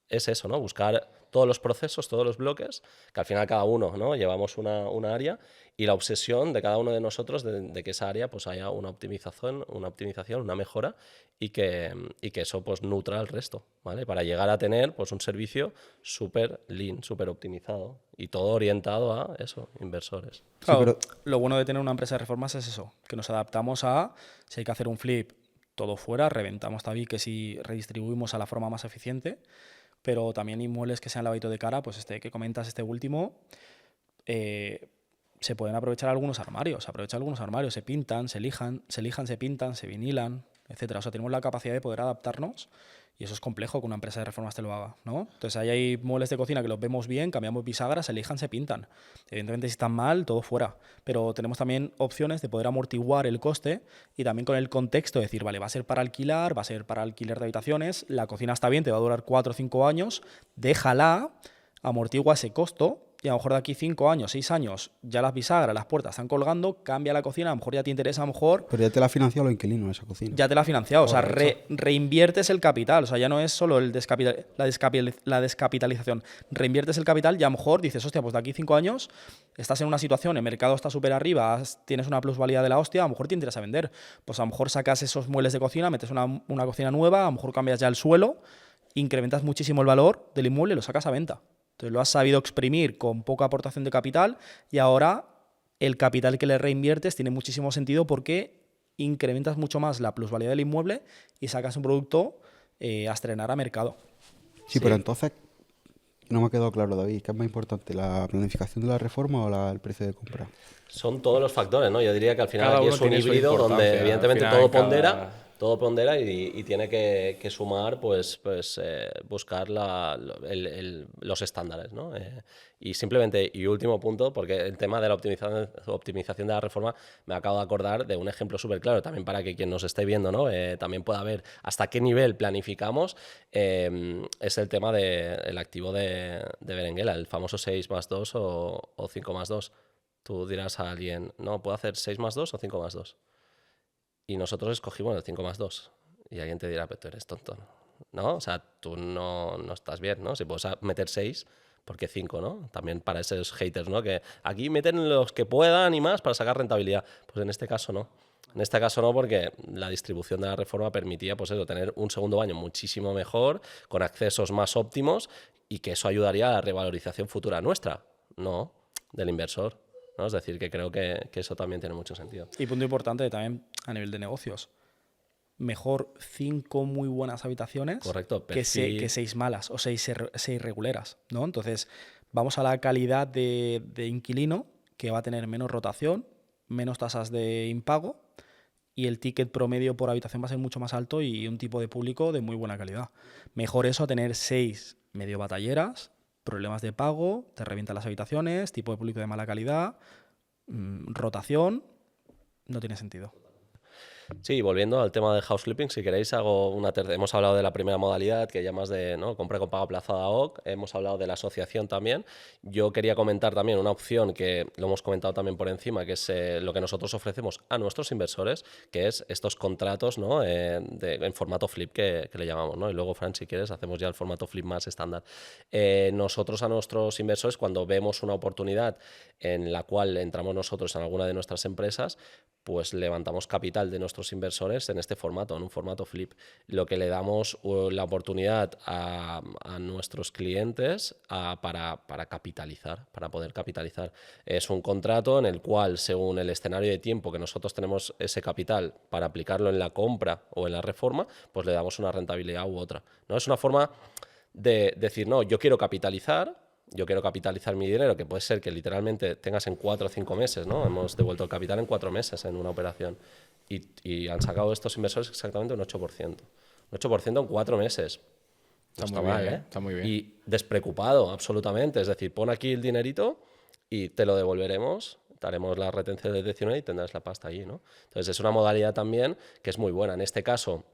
es eso, ¿no? Buscar todos los procesos, todos los bloques, que al final cada uno, ¿no?, llevamos una área, y la obsesión de cada uno de nosotros de que esa área pues haya una optimización, una mejora, y que eso pues nutra al resto, ¿vale? Para llegar a tener pues un servicio súper lean, súper optimizado y todo orientado a eso, inversores. Claro, pero- lo bueno de tener una empresa de reformas es eso, que nos adaptamos a, si hay que hacer un flip, todo fuera, reventamos tabiques y redistribuimos a la forma más eficiente, pero también inmuebles que sean lavadito de cara, pues este que comentas, este último, se pueden aprovechar algunos armarios, se pintan, se lijan, se pintan, se vinilan, etcétera. O sea, tenemos la capacidad de poder adaptarnos y eso es complejo que una empresa de reformas te lo haga, ¿no? Entonces ahí hay muebles de cocina que los vemos bien, cambiamos bisagras, se lijan, se pintan. Evidentemente si están mal, todo fuera. Pero tenemos también opciones de poder amortiguar el coste y también con el contexto decir, vale, va a ser para alquilar de habitaciones, la cocina está bien, te va a durar 4 o 5 años, déjala, amortigua ese costo y a lo mejor de aquí 5 años, 6 años, ya las bisagras, las puertas están colgando, cambia la cocina, a lo mejor ya te interesa, a lo mejor Pero ya te la ha financiado los inquilinos esa cocina. ya te la ha financiado. O sea, reinviertes el capital. O sea, ya no es solo la descapitalización. Reinviertes el capital y a lo mejor dices, hostia, pues de aquí 5 años estás en una situación, el mercado está súper arriba, tienes una plusvalía de la hostia, a lo mejor te interesa vender. Pues a lo mejor sacas esos muebles de cocina, metes una cocina nueva, a lo mejor cambias ya el suelo, incrementas muchísimo el valor del inmueble y lo sacas a venta. Entonces lo has sabido exprimir con poca aportación de capital y ahora el capital que le reinviertes tiene muchísimo sentido porque incrementas mucho más la plusvalía del inmueble y sacas un producto a estrenar a mercado. Sí, pero entonces no me ha quedado claro, David, ¿qué es más importante, la planificación de la reforma o el precio de compra? Son todos los factores, ¿no? Yo diría que al final Cada aquí uno es un tiene su híbrido donde importancia. evidentemente Al final, todo pondera y tiene que sumar, pues buscar los estándares, ¿no? Y simplemente, y último punto, porque el tema de la optimización de la reforma, me acabo de acordar de un ejemplo súper claro, también para que quien nos esté viendo, ¿no? También pueda ver hasta qué nivel planificamos, es el tema del activo de Berenguela, el famoso 6+2 o 5+2. Tú dirás a alguien, no, ¿puedo hacer 6+2 o 5+2? Y nosotros escogimos el 5+2. Y alguien te dirá, pero tú eres tonto, ¿no? O sea, tú no estás bien, ¿no? Si puedes meter 6, ¿por qué 5, no? También para esos haters, ¿no? Que aquí meten los que puedan y más para sacar rentabilidad. Pues en este caso no. En este caso no, porque la distribución de la reforma permitía, pues eso, tener un segundo baño muchísimo mejor, con accesos más óptimos, y que eso ayudaría a la revalorización futura nuestra, no del inversor, ¿no? Es decir, que creo que eso también tiene mucho sentido. Y punto importante también a nivel de negocios. Mejor 5 muy buenas habitaciones Correcto, que 6 malas o 6 reguleras, ¿no? Entonces, vamos a la calidad de inquilino, que va a tener menos rotación, menos tasas de impago, y el ticket promedio por habitación va a ser mucho más alto y un tipo de público de muy buena calidad. Mejor eso a tener 6 medio batalleras, problemas de pago, te revientan las habitaciones, tipo de público de mala calidad, rotación, no tiene sentido. Sí, volviendo al tema de house flipping, si queréis hago una tercera. Hemos hablado de la primera modalidad, que llamas de, ¿no?, compra con pago aplazado a OC. Hemos hablado de la asociación también. Yo quería comentar también una opción que lo hemos comentado también por encima, que es lo que nosotros ofrecemos a nuestros inversores, que es estos contratos, ¿no?, en formato flip que le llamamos, ¿no? Y luego, Fran, si quieres, hacemos ya el formato flip más estándar. Nosotros a nuestros inversores, cuando vemos una oportunidad en la cual entramos nosotros en alguna de nuestras empresas, pues levantamos capital de nuestros inversores en este formato, en un formato flip. Lo que le damos la oportunidad a nuestros clientes para capitalizar, para poder capitalizar. Es un contrato en el cual, según el escenario de tiempo que nosotros tenemos ese capital para aplicarlo en la compra o en la reforma, pues le damos una rentabilidad u otra, ¿no? Es una forma de decir, no, yo quiero capitalizar mi dinero, que puede ser que literalmente tengas en 4 o 5 meses, ¿no? Hemos devuelto el capital en 4 meses en una operación y han sacado estos inversores exactamente un 8%. Un 8% en 4 meses. No está mal, ¿eh? Está muy bien. Y despreocupado, absolutamente. Es decir, pon aquí el dinerito y te lo devolveremos, te haremos la retención de 19 y tendrás la pasta allí, ¿no? Entonces es una modalidad también que es muy buena. En este caso,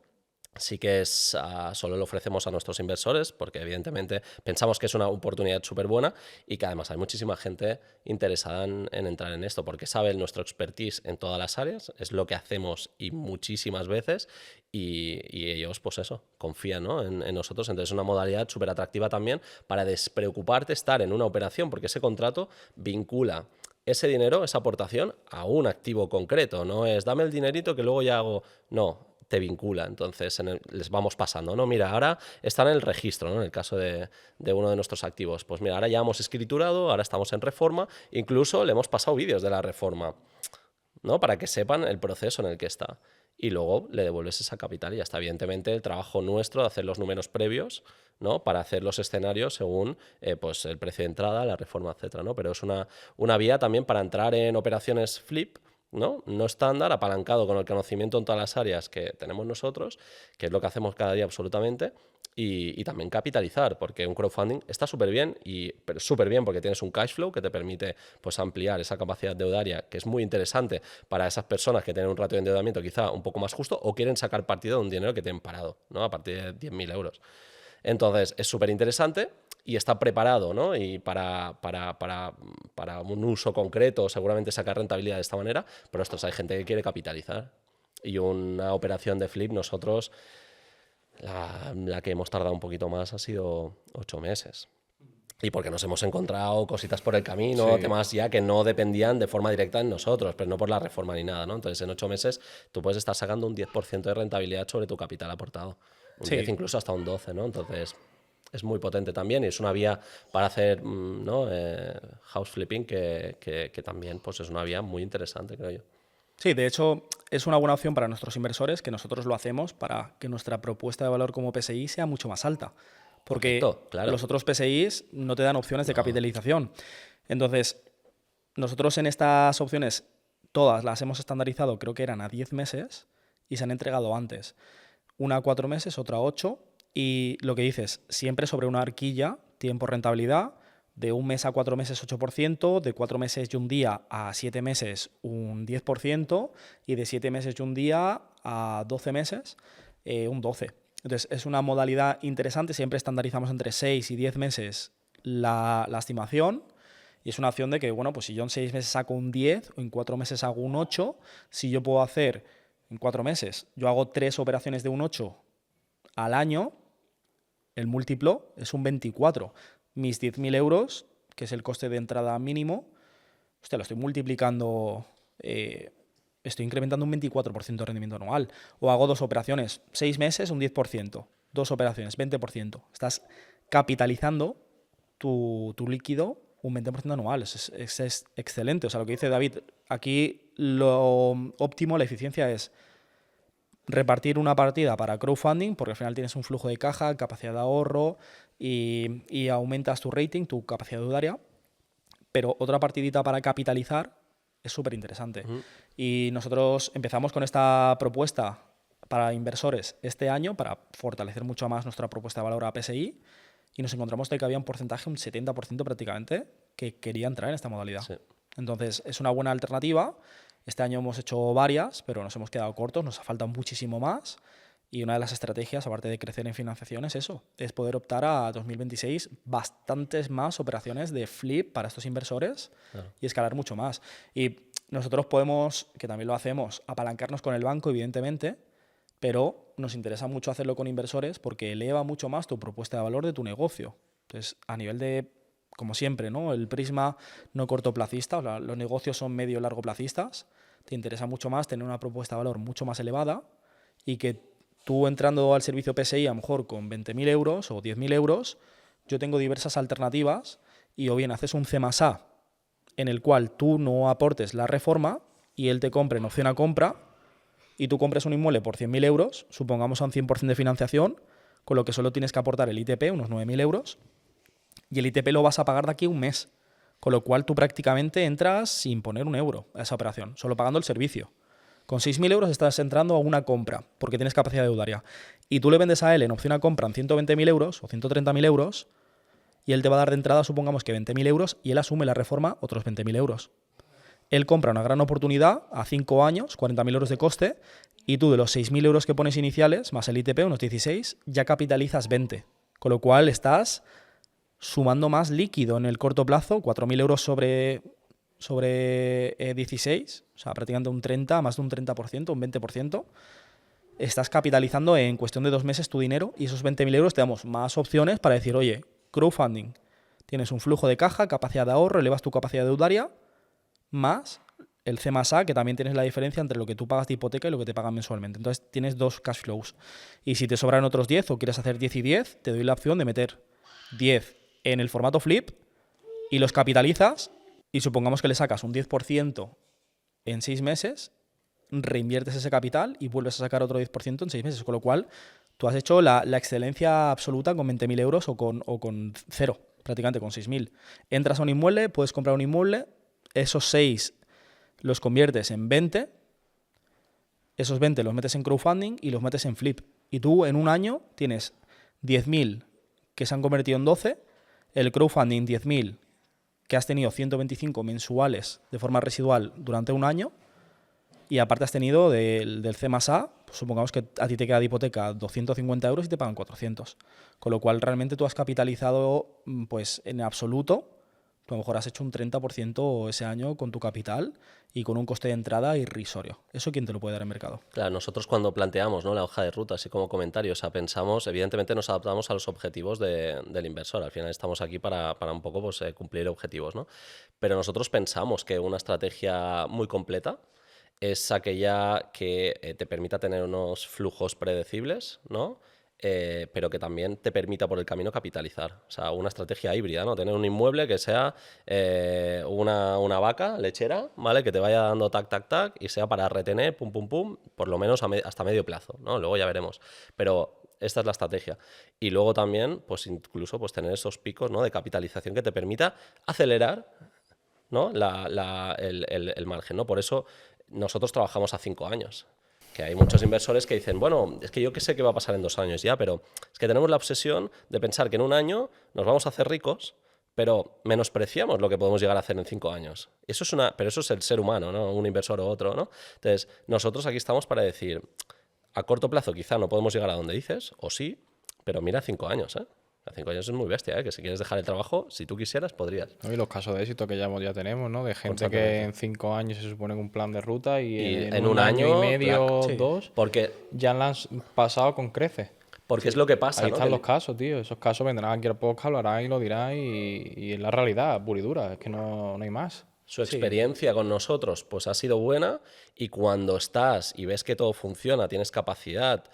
sí que solo lo ofrecemos a nuestros inversores porque evidentemente pensamos que es una oportunidad súper buena y que además hay muchísima gente interesada en entrar en esto porque sabe nuestro expertise en todas las áreas, es lo que hacemos y muchísimas veces y ellos pues eso, confían, ¿no?, en nosotros. Entonces es una modalidad súper atractiva también para despreocuparte estar en una operación porque ese contrato vincula ese dinero, esa aportación a un activo concreto, no es dame el dinerito que luego ya hago, no, te vincula. Entonces les vamos pasando, ¿no? Mira, ahora está en el registro, ¿no? En el caso de uno de nuestros activos. Pues mira, ahora ya hemos escriturado, ahora estamos en reforma, incluso le hemos pasado vídeos de la reforma, ¿no?, para que sepan el proceso en el que está. Y luego le devuelves esa capital y ya está. Evidentemente, el trabajo nuestro de hacer los números previos, ¿no?, para hacer los escenarios según pues el precio de entrada, la reforma, etcétera, ¿no? Pero es una vía también para entrar en operaciones flip, ¿no? No estándar, apalancado con el conocimiento en todas las áreas que tenemos nosotros, que es lo que hacemos cada día absolutamente, y también capitalizar, porque un crowdfunding está súper bien, pero súper bien porque tienes un cash flow que te permite pues ampliar esa capacidad deudaria, que es muy interesante para esas personas que tienen un ratio de endeudamiento quizá un poco más justo o quieren sacar partido de un dinero que tienen parado, ¿no?, a partir de 10.000 euros. Entonces, es súper interesante y está preparado, ¿no?, y para un uso concreto, seguramente sacar rentabilidad de esta manera, pero hay gente que quiere capitalizar. Y una operación de flip, nosotros, la que hemos tardado un poquito más ha sido 8 meses. Y porque nos hemos encontrado cositas por el camino, Sí. temas ya que no dependían de forma directa en nosotros, pero no por la reforma ni nada, ¿no? Entonces, en 8 meses tú puedes estar sacando un 10% de rentabilidad sobre tu capital aportado. Un Sí. 10, incluso hasta un 12, ¿no? Entonces, es muy potente también y es una vía para hacer, ¿no?, house flipping que también pues, es una vía muy interesante, creo yo. Sí, de hecho, es una buena opción para nuestros inversores, que nosotros lo hacemos para que nuestra propuesta de valor como PSI sea mucho más alta. Porque Correcto, claro. los otros PSIs no te dan opciones de capitalización. Entonces, nosotros en estas opciones, todas las hemos estandarizado, creo que eran a 10 meses y se han entregado antes. Una a 4 meses, otra a 8. Y lo que dices, siempre sobre una horquilla, tiempo-rentabilidad, de 1 mes a 4 meses 8%, de 4 meses y un día a 7 meses un 10% y de 7 meses y un día a 12 meses un 12%. Entonces es una modalidad interesante, siempre estandarizamos entre 6 y 10 meses la estimación y es una opción de que, bueno, pues si yo en 6 meses saco un 10 o en 4 meses hago un 8, si yo puedo hacer en 4 meses, yo hago 3 operaciones de un 8 al año, el múltiplo es un 24. Mis 10.000 euros, que es el coste de entrada mínimo, hostia, lo estoy multiplicando, estoy incrementando un 24% de rendimiento anual. O hago 2 operaciones, 6 meses, un 10%. 2 operaciones, 20%. Estás capitalizando tu líquido un 20% anual. Es excelente. O sea, lo que dice David, aquí lo óptimo, la eficiencia es repartir una partida para crowdfunding, porque al final tienes un flujo de caja, capacidad de ahorro y aumentas tu rating, tu capacidad deudaria. Pero otra partidita para capitalizar es súper interesante. Y nosotros empezamos con esta propuesta para inversores este año para fortalecer mucho más nuestra propuesta de valor a PSI y nos encontramos de que había un porcentaje, un 70% prácticamente, que quería entrar en esta modalidad. Sí. Entonces, es una buena alternativa. Este año hemos hecho varias, pero nos hemos quedado cortos, nos ha faltado muchísimo más. Y una de las estrategias, aparte de crecer en financiación, es eso, es poder optar a 2026 bastantes más operaciones de flip para estos inversores y escalar mucho más. Y nosotros podemos, que también lo hacemos, apalancarnos con el banco, evidentemente, pero nos interesa mucho hacerlo con inversores porque eleva mucho más tu propuesta de valor de tu negocio. Entonces, a nivel de, como siempre, ¿no? El prisma no cortoplacista, o sea, los negocios son medio largoplacistas, te interesa mucho más tener una propuesta de valor mucho más elevada y que tú entrando al servicio PSI a lo mejor con 20.000 euros o 10.000 euros, yo tengo diversas alternativas y o bien haces un C+A en el cual tú no aportes la reforma y él te compre en opción a compra y tú compres un inmueble por 100.000 euros, supongamos a un 100% de financiación, con lo que solo tienes que aportar el ITP, unos 9.000 euros, y el ITP lo vas a pagar de aquí a un mes, con lo cual tú prácticamente entras sin poner un euro a esa operación, solo pagando el servicio. Con 6.000 euros estás entrando a una compra, porque tienes capacidad deudaria. Y tú le vendes a él en opción a compra en 120.000 euros o 130.000 euros, y él te va a dar de entrada, supongamos que 20.000 euros, y él asume la reforma otros 20.000 euros. Él compra una gran oportunidad a 5 años, 40.000 euros de coste, y tú de los 6.000 euros que pones iniciales, más el ITP, unos 16, ya capitalizas 20. Con lo cual estás sumando más líquido en el corto plazo, 4.000 euros sobre 16, o sea, prácticamente un 30, más de un 30%, un 20%, estás capitalizando en cuestión de 2 meses tu dinero y esos 20.000 euros te damos más opciones para decir, oye, crowdfunding, tienes un flujo de caja, capacidad de ahorro, elevas tu capacidad deudaria, más el C+A, que también tienes la diferencia entre lo que tú pagas de hipoteca y lo que te pagan mensualmente. Entonces tienes 2 cash flows. Y si te sobran otros 10 o quieres hacer 10 y 10, te doy la opción de meter 10 en el formato flip y los capitalizas. Y supongamos que le sacas un 10% en 6 meses, reinviertes ese capital y vuelves a sacar otro 10% en 6 meses. Con lo cual, tú has hecho la excelencia absoluta con 20.000 euros o con cero, prácticamente con 6.000. Entras a un inmueble, puedes comprar un inmueble, esos 6 los conviertes en 20, esos 20 los metes en crowdfunding y los metes en flip. Y tú en un año tienes 10.000 que se han convertido en 12, el crowdfunding 10.000 que has tenido 125 mensuales de forma residual durante un año y aparte has tenido del C+A, pues supongamos que a ti te queda de hipoteca 250 euros y te pagan 400. Con lo cual realmente tú has capitalizado pues en absoluto, tú a lo mejor has hecho un 30% ese año con tu capital y con un coste de entrada irrisorio. ¿Eso quién te lo puede dar en mercado? Claro, nosotros cuando planteamos, ¿no?, la hoja de ruta, así como comentario, o sea, pensamos, evidentemente nos adaptamos a los objetivos del inversor. Al final estamos aquí para un poco pues, cumplir objetivos, ¿no? Pero nosotros pensamos que una estrategia muy completa es aquella que te permita tener unos flujos predecibles, ¿no? Pero que también te permita por el camino capitalizar. O sea, una estrategia híbrida, ¿no? Tener un inmueble que sea una vaca lechera, ¿vale? Que te vaya dando tac, tac, tac y sea para retener, pum, pum, pum, por lo menos hasta medio plazo, ¿no? Luego ya veremos. Pero esta es la estrategia. Y luego también, pues incluso, pues tener esos picos, ¿no?, de capitalización que te permita acelerar, ¿no?, el margen, ¿no? Por eso nosotros trabajamos a 5 años. Que hay muchos inversores que dicen, bueno, es que yo qué sé qué va a pasar en 2 años ya, pero es que tenemos la obsesión de pensar que en un año nos vamos a hacer ricos, pero menospreciamos lo que podemos llegar a hacer en 5 años. Pero eso es el ser humano, ¿no? Un inversor o otro, ¿no? Entonces, nosotros aquí estamos para decir, a corto plazo quizá no podemos llegar a donde dices, o sí, pero mira 5 años, ¿eh? A 5 años es muy bestia, ¿eh? Que si quieres dejar el trabajo, si tú quisieras, podrías. ¿No? Y los casos de éxito que ya tenemos, ¿no? De gente que en 5 años se supone un plan de ruta y en un año y medio, sí, 2, porque ya la han pasado con creces. Porque es lo que pasa, Ahí ¿no? están los casos, tío. Esos casos vendrán aquí al podcast, hablarán y lo dirán y es la realidad, pura y dura. Es que no hay más. Su experiencia con nosotros pues ha sido buena y cuando estás y ves que todo funciona, tienes capacidad,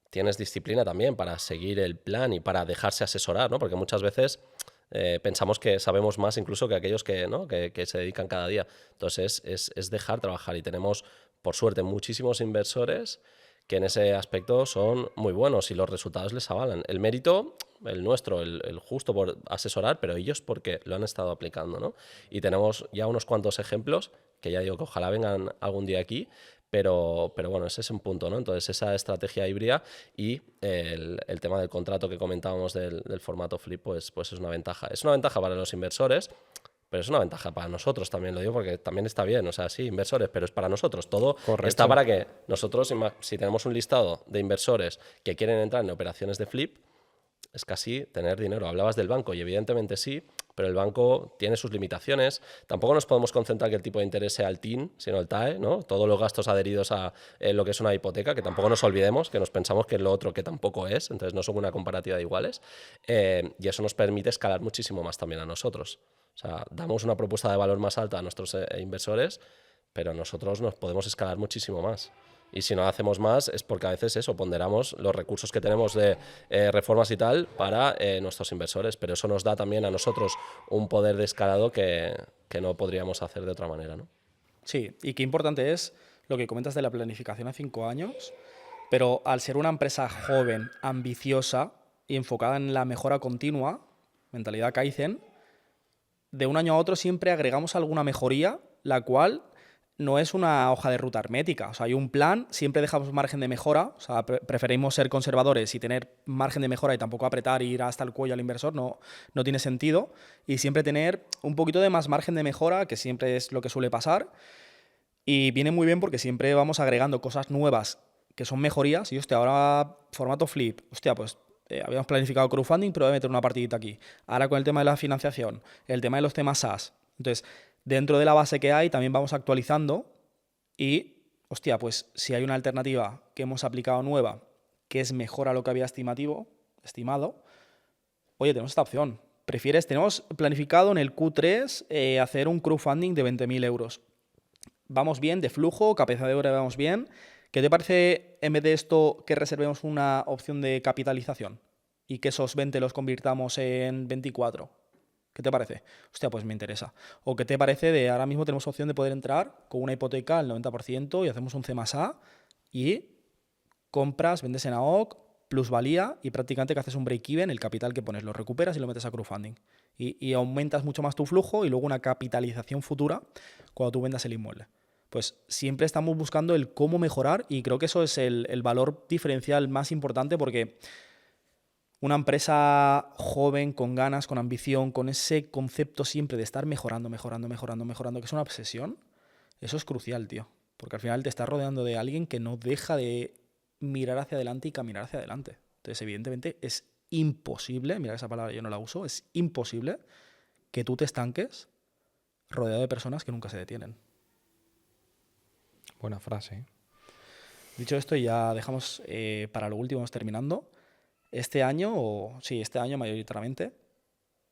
tienes disciplina también para seguir el plan y para dejarse asesorar, ¿no? Porque muchas veces pensamos que sabemos más incluso que aquellos que, ¿no?, que se dedican cada día. Entonces es dejar trabajar y tenemos, por suerte, muchísimos inversores que en ese aspecto son muy buenos y los resultados les avalan. El mérito, el nuestro, el justo por asesorar, pero ellos porque lo han estado aplicando, ¿no? Y tenemos ya unos cuantos ejemplos, que ya digo que ojalá vengan algún día aquí, pero bueno, ese es un punto, ¿no? Entonces, esa estrategia híbrida y el tema del contrato que comentábamos del formato flip, pues es una ventaja. Es una ventaja para los inversores, pero es una ventaja para nosotros también, lo digo porque también está bien, o sea, sí, inversores, pero es para nosotros. Todo Correcto. está para que nosotros, si tenemos un listado de inversores que quieren entrar en operaciones de flip, es casi tener dinero. Hablabas del banco y evidentemente sí, pero el banco tiene sus limitaciones. Tampoco nos podemos concentrar que el tipo de interés sea el TIN, sino el TAE, ¿no? Todos los gastos adheridos a lo que es una hipoteca, que tampoco nos olvidemos, que nos pensamos que es lo otro que tampoco es, entonces no son una comparativa de iguales. Y eso nos permite escalar muchísimo más también a nosotros. O sea, damos una propuesta de valor más alta a nuestros inversores, pero nosotros nos podemos escalar muchísimo más. Y si no hacemos más es porque a veces eso, ponderamos los recursos que tenemos de reformas y tal para nuestros inversores, pero eso nos da también a nosotros un poder de escalado que no podríamos hacer de otra manera, ¿no? Sí, y qué importante es lo que comentas de la planificación a 5 años, pero al ser una empresa joven, ambiciosa y enfocada en la mejora continua, mentalidad Kaizen, de un año a otro siempre agregamos alguna mejoría, la cual no es una hoja de ruta hermética. O sea, hay un plan, siempre dejamos margen de mejora. O sea, preferimos ser conservadores y tener margen de mejora y tampoco apretar e ir hasta el cuello al inversor. No tiene sentido. Y siempre tener un poquito de más margen de mejora, que siempre es lo que suele pasar. Y viene muy bien porque siempre vamos agregando cosas nuevas que son mejorías. Y, hostia, ahora formato flip. Hostia, pues habíamos planificado crowdfunding, pero voy a meter una partidita aquí. Ahora con el tema de la financiación, el tema de los temas SaaS. Entonces, dentro de la base que hay, también vamos actualizando y, hostia, pues si hay una alternativa que hemos aplicado nueva, que es mejor a lo que había estimado, oye, tenemos esta opción. Tenemos planificado en el Q3 hacer un crowdfunding de 20.000 euros. Vamos bien de flujo, capacidad de obra vamos bien. ¿Qué te parece, en vez de esto, que reservemos una opción de capitalización y que esos 20 los convirtamos en 24? ¿Qué te parece? Hostia, pues me interesa. ¿O qué te parece de ahora mismo tenemos opción de poder entrar con una hipoteca al 90% y hacemos un C más A y compras, vendes en AOC, plusvalía y prácticamente que haces un break-even, el capital que pones lo recuperas y lo metes a crowdfunding. Y aumentas mucho más tu flujo y luego una capitalización futura cuando tú vendas el inmueble. Pues siempre estamos buscando el cómo mejorar y creo que eso es el valor diferencial más importante porque una empresa joven, con ganas, con ambición, con ese concepto siempre de estar mejorando, que es una obsesión, eso es crucial, tío. Porque al final te estás rodeando de alguien que no deja de mirar hacia adelante y caminar hacia adelante. Entonces, evidentemente, es imposible, mira esa palabra yo no la uso, es imposible que tú te estanques rodeado de personas que nunca se detienen. Buena frase, ¿eh? Dicho esto, ya dejamos para lo último, vamos terminando. Este año mayoritariamente,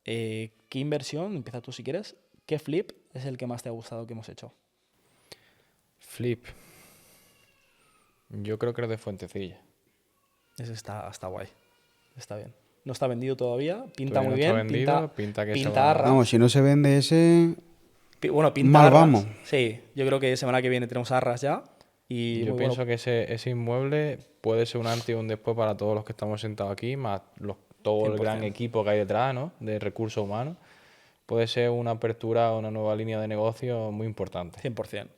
¿qué inversión, empieza tú si quieres, qué flip es el que más te ha gustado que hemos hecho? Flip. Yo creo que es de Fuentecilla. Ese está guay, está bien. No está vendido todavía, pinta Todavía muy no bien, está vendido, pinta que se pinta va- arras. Vamos, si no se vende ese, Bueno, pinta mal arras. vamos. Sí, yo creo que semana que viene tenemos arras ya. Y Yo muy pienso bueno. que ese inmueble puede ser un antes y un después para todos los que estamos sentados aquí, más todo el 100%. gran equipo que hay detrás, ¿no? De recursos humanos. Puede ser una apertura a una nueva línea de negocio muy importante. 100%.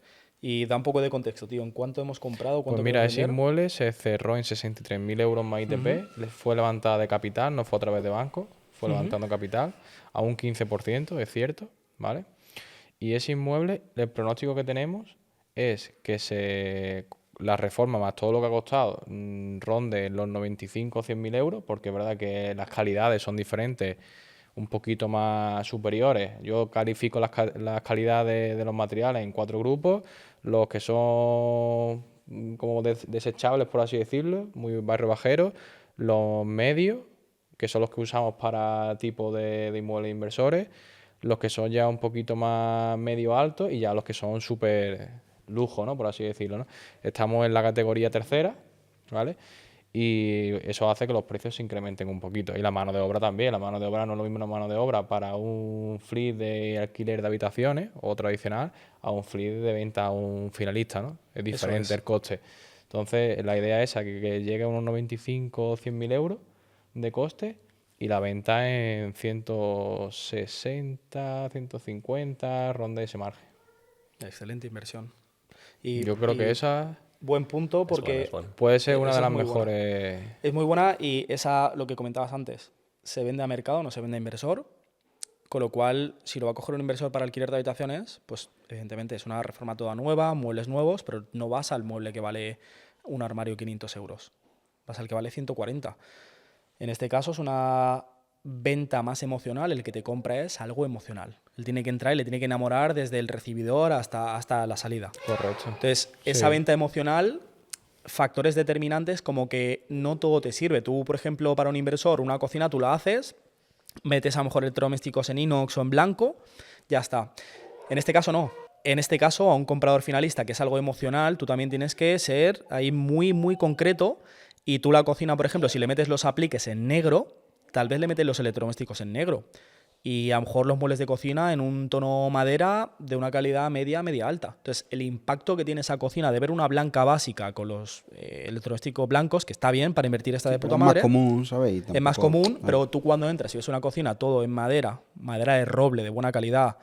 Y da un poco de contexto, tío. ¿En cuánto hemos comprado? ¿Cuánto Pues mira, queremos ese vender? inmueble se cerró en 63.000 euros más ITP, le fue levantada de capital, no fue a través de banco, fue levantando capital a un 15%, es cierto, ¿vale? Y ese inmueble, el pronóstico que tenemos es que la reforma más todo lo que ha costado ronde los 95 o 100.000 euros, porque es verdad que las calidades son diferentes, un poquito más superiores. Yo califico las calidades de los materiales en 4 grupos, los que son como desechables, por así decirlo, muy barrio bajero, los medios, que son los que usamos para tipo de inmuebles inversores, los que son ya un poquito más medio altos y ya los que son súper lujo, ¿no? Por así decirlo, ¿no? Estamos en la categoría tercera, ¿vale? Y eso hace que los precios se incrementen un poquito. Y la mano de obra también. La mano de obra no es lo mismo una mano de obra para un flip de alquiler de habitaciones o tradicional a un flip de venta a un finalista, ¿no? Es diferente el coste. Entonces, la idea es que llegue a unos 95 o 100.000 euros de coste y la venta en 160, 150, ronda ese margen. Excelente inversión. Y, Yo creo que y esa buen punto porque Es bueno. puede ser una esa de es las muy buena. mejores. Es muy buena y esa, lo que comentabas antes, se vende a mercado, no se vende a inversor, con lo cual, si lo va a coger un inversor para alquiler de habitaciones, pues evidentemente es una reforma toda nueva, muebles nuevos, pero no vas al mueble que vale un armario 500 euros, vas al que vale 140. En este caso es una venta más emocional, el que te compra es algo emocional. Él tiene que entrar y le tiene que enamorar desde el recibidor hasta la salida. Correcto. Entonces, esa Sí. venta emocional, factores determinantes como que no todo te sirve. Tú, por ejemplo, para un inversor, una cocina tú la haces, metes a lo mejor electrodomésticos en inox o en blanco, ya está. En este caso no. En este caso, a un comprador finalista, que es algo emocional, tú también tienes que ser ahí muy, muy concreto. Y tú la cocina, por ejemplo, si le metes los apliques en negro, tal vez le metes los electrodomésticos en negro. Y a lo mejor los muebles de cocina en un tono madera de una calidad media, media alta. Entonces, el impacto que tiene esa cocina de ver una blanca básica con los electrodomésticos blancos, que está bien para invertir esta de Pero puta es más madre. común, ¿sabes? Y Es más tampoco- común, pero tú cuando entras y ves una cocina todo en madera, madera de roble de buena calidad,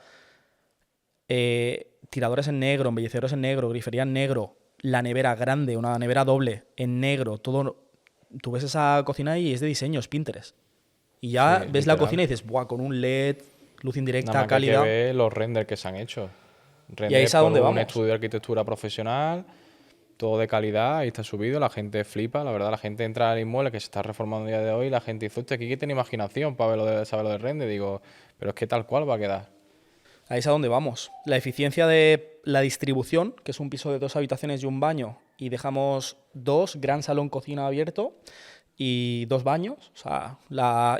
tiradores en negro, embellecedores en negro, grifería en negro, la nevera grande, una nevera doble en negro, todo. Tú ves esa cocina y es de diseño, es Pinterest. Y ya Sí, ves la literal. cocina y dices, ¡buah! Con un LED, luz Nada indirecta, más que hay que calidad. ver los renders que se han hecho. ahí Renders es a por donde un vamos. estudio de arquitectura profesional, todo de calidad, ahí está subido, la gente flipa, la verdad, la gente entra al inmueble que se está reformando a día de hoy y la gente dice, hostia, aquí que tiene imaginación para saber lo del render. Digo, pero es que tal cual va a quedar. Ahí es a donde vamos. La eficiencia de la distribución, que es un piso de 2 habitaciones y un baño, y dejamos 2, gran salón, cocina abierto y 2 baños. O sea,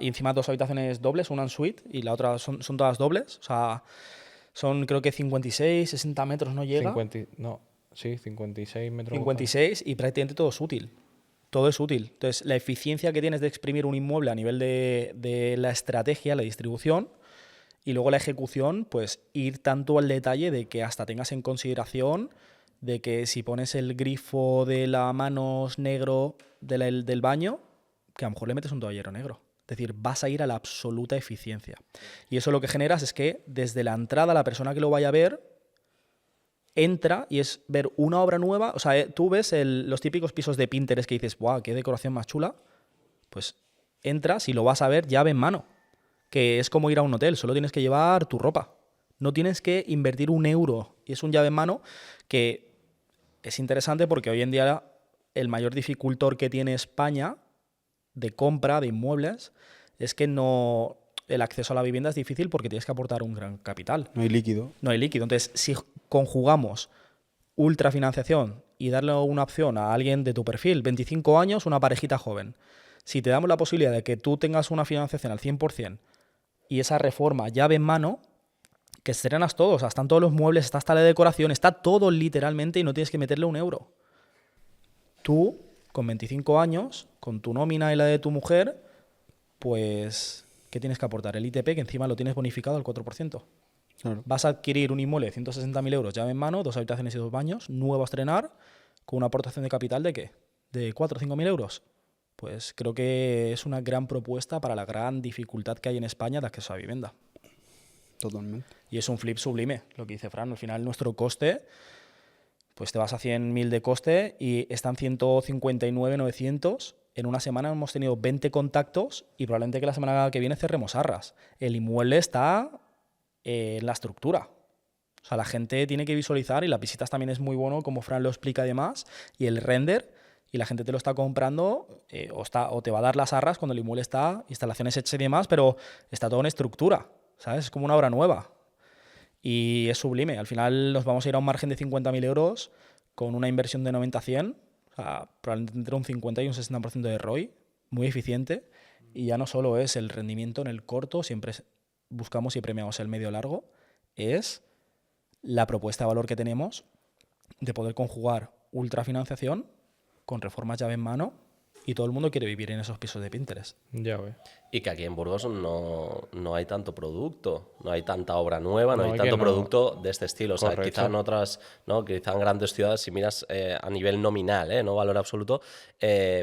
y encima 2 habitaciones dobles, una en suite y la otra son todas dobles. O sea, son creo que 56, 60 metros no llega. 56 metros. 56 y prácticamente todo es útil. Todo es útil. Entonces, la eficiencia que tienes de exprimir un inmueble a nivel de la estrategia, la distribución, y luego la ejecución, pues ir tanto al detalle de que hasta tengas en consideración de que si pones el grifo de la manos negro del baño, que a lo mejor le metes un toallero negro. Es decir, vas a ir a la absoluta eficiencia. Y eso lo que generas es que desde la entrada la persona que lo vaya a ver entra y es ver una obra nueva. O sea, tú ves los típicos pisos de Pinterest que dices, ¡guau! ¡Qué decoración más chula! Pues entras y lo vas a ver llave en mano. Que es como ir a un hotel, solo tienes que llevar tu ropa. No tienes que invertir un euro. Y es un llave en mano que es interesante porque hoy en día el mayor dificultor que tiene España de compra de inmuebles es que no el acceso a la vivienda es difícil porque tienes que aportar un gran capital. No hay líquido. No hay líquido. Entonces, si conjugamos ultrafinanciación y darle una opción a alguien de tu perfil, 25 años, una parejita joven, si te damos la posibilidad de que tú tengas una financiación al 100% y esa reforma llave en mano, que estrenas todos, están todos los muebles, está hasta la decoración, está todo literalmente y no tienes que meterle un euro. Tú, con 25 años, con tu nómina y la de tu mujer, pues, ¿qué tienes que aportar? El ITP, que encima lo tienes bonificado al 4%. Claro. Vas a adquirir un inmueble de 160.000 euros llave en mano, 2 habitaciones y 2 baños, nuevo a estrenar, con una aportación de capital ¿de qué? ¿De 4 o 5.000 euros? Pues creo que es una gran propuesta para la gran dificultad que hay en España de acceso a vivienda. Totalmente. Y es un flip sublime, lo que dice Fran. Al final nuestro coste, pues te vas a 100.000 de coste y están 159.900. En una semana hemos tenido 20 contactos y probablemente que la semana que viene cerremos arras. El inmueble está en la estructura. O sea, la gente tiene que visualizar y las visitas también es muy bueno, como Fran lo explica además, y el render, y la gente te lo está comprando o te va a dar las arras cuando el inmueble está, instalaciones hechas y demás, pero está todo en estructura, ¿sabes? Es como una obra nueva. Y es sublime. Al final nos vamos a ir a un margen de 50.000 euros con una inversión de 90-100, o sea, probablemente entre un 50 y un 60% de ROI, muy eficiente. Y ya no solo es el rendimiento en el corto, siempre buscamos y premiamos el medio largo, es la propuesta de valor que tenemos de poder conjugar ultrafinanciación con reformas llave en mano y todo el mundo quiere vivir en esos pisos de Pinterest. Ya ves. Y que aquí en Burgos no hay tanto producto, no hay tanta obra nueva, no hay es tanto que no. producto de este estilo. O sea, Correcto. quizá en otras, ¿no? Quizá en grandes ciudades, si miras a nivel nominal, no valor absoluto,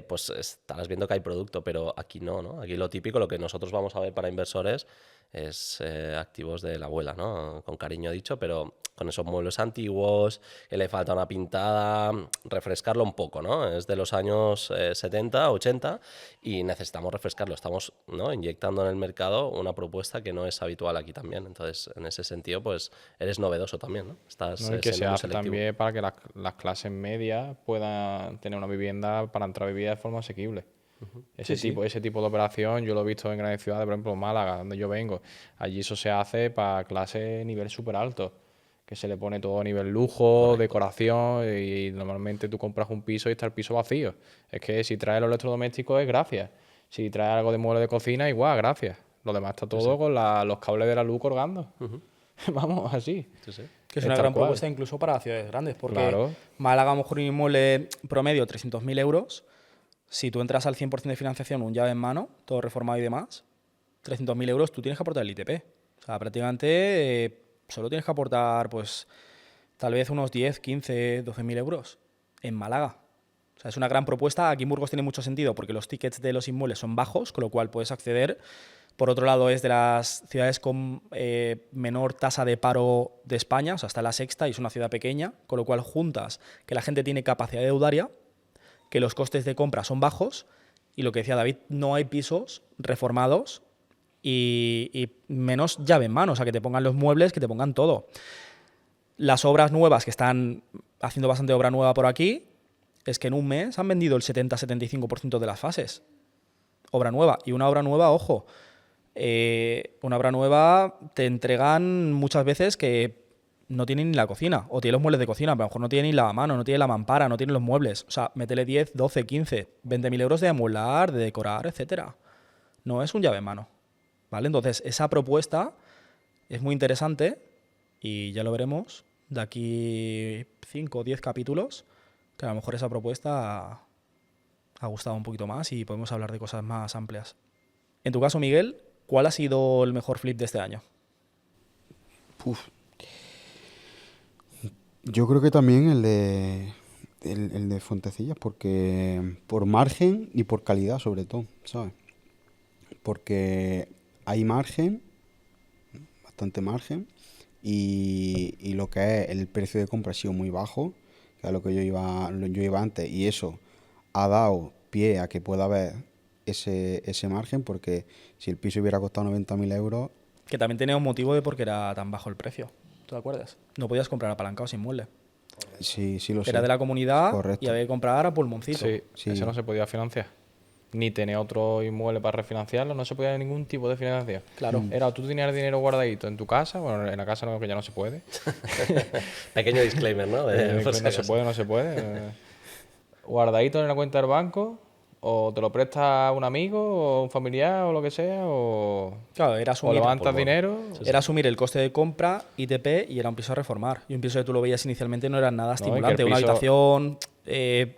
pues estarás viendo que hay producto, pero aquí no. Aquí lo típico, lo que nosotros vamos a ver para inversores es activos de la abuela, ¿no? Con cariño dicho, pero con esos muebles antiguos, que le falta una pintada, refrescarlo un poco, ¿no? Es de los años 70, 80 y necesitamos refrescarlo. Estamos, ¿no? Inyectando en el mercado una propuesta que no es habitual aquí también. Entonces, en ese sentido, pues eres novedoso también, ¿no? Estás No, y que se siendo muy hace selectivo. también para que las clases medias puedan tener una vivienda para entrar a vivir de forma asequible. Ese tipo de operación yo lo he visto en grandes ciudades, por ejemplo Málaga, donde yo vengo. Allí eso se hace para clase nivel súper alto, que se le pone todo a nivel lujo, decoración, y normalmente tú compras un piso y está el piso vacío. Es que si traes los electrodomésticos es gracias. Si traes algo de mueble de cocina, igual, gracias. Lo demás está todo con los cables de la luz colgando. Vamos, así. Sí, sí. Que es Es una tal gran cual. propuesta incluso para ciudades grandes, porque Claro. Málaga a lo mejor un inmueble promedio 300.000 euros. Si tú entras al 100% de financiación, un llave en mano, todo reformado y demás, 300.000 euros tú tienes que aportar el ITP. O sea, prácticamente solo tienes que aportar, pues, tal vez unos 10, 15, 12.000 euros en Málaga. O sea, es una gran propuesta. Aquí en Burgos tiene mucho sentido porque los tickets de los inmuebles son bajos, con lo cual puedes acceder. Por otro lado, es de las ciudades con menor tasa de paro de España, o sea, está la sexta y es una ciudad pequeña, con lo cual juntas que la gente tiene capacidad deudaria, que los costes de compra son bajos y lo que decía David, no hay pisos reformados y menos llave en mano, o sea, que te pongan los muebles, que te pongan todo. Las obras nuevas que están haciendo bastante obra nueva por aquí, es que en un mes han vendido el 70-75% de las fases. Obra nueva. Y una obra nueva, ojo, una obra nueva te entregan muchas veces que no tienen ni la cocina, o tiene los muebles de cocina, pero a lo mejor no tiene ni lavamanos, no tiene la mampara, no tiene los muebles. O sea, métele 10, 12, 15, 20.000 euros de amueblar, de decorar, etcétera. No es un llave en mano. ¿Vale? Entonces, esa propuesta es muy interesante y ya lo veremos de aquí 5 o 10 capítulos, que a lo mejor esa propuesta ha gustado un poquito más y podemos hablar de cosas más amplias. En tu caso, Miguel, ¿cuál ha sido el mejor flip de este año? Uf. Yo creo que también el de Fontecillas, porque por margen y por calidad sobre todo, ¿sabes? Porque hay margen, bastante margen, y lo que es el precio de compra ha sido muy bajo, que es lo que yo iba antes, y eso ha dado pie a que pueda haber ese margen, porque si el piso hubiera costado 90.000 euros, Que también tenía un motivo de por qué era tan bajo el precio. ¿Tú te acuerdas? No podías comprar apalancado sin mueble. sí lo sé. Era de la comunidad Correcto. y había que comprar a pulmoncito. Sí, eso no se podía financiar. Ni tener otro inmueble para refinanciarlo, no se podía ningún tipo de financiación. Claro. Era o tú tenías el dinero guardadito en tu casa, bueno, en la casa no, que ya no se puede. Pequeño disclaimer, ¿no? Por si No se acaso. puede, no se puede. Guardadito en la cuenta del banco, o te lo presta un amigo, o un familiar, o lo que sea, o Claro, era o asumir, levantas dinero. era asumir el coste de compra, ITP, y era un piso a reformar. Y un piso que tú lo veías inicialmente no era nada y que el estimulante. Una piso- habitación,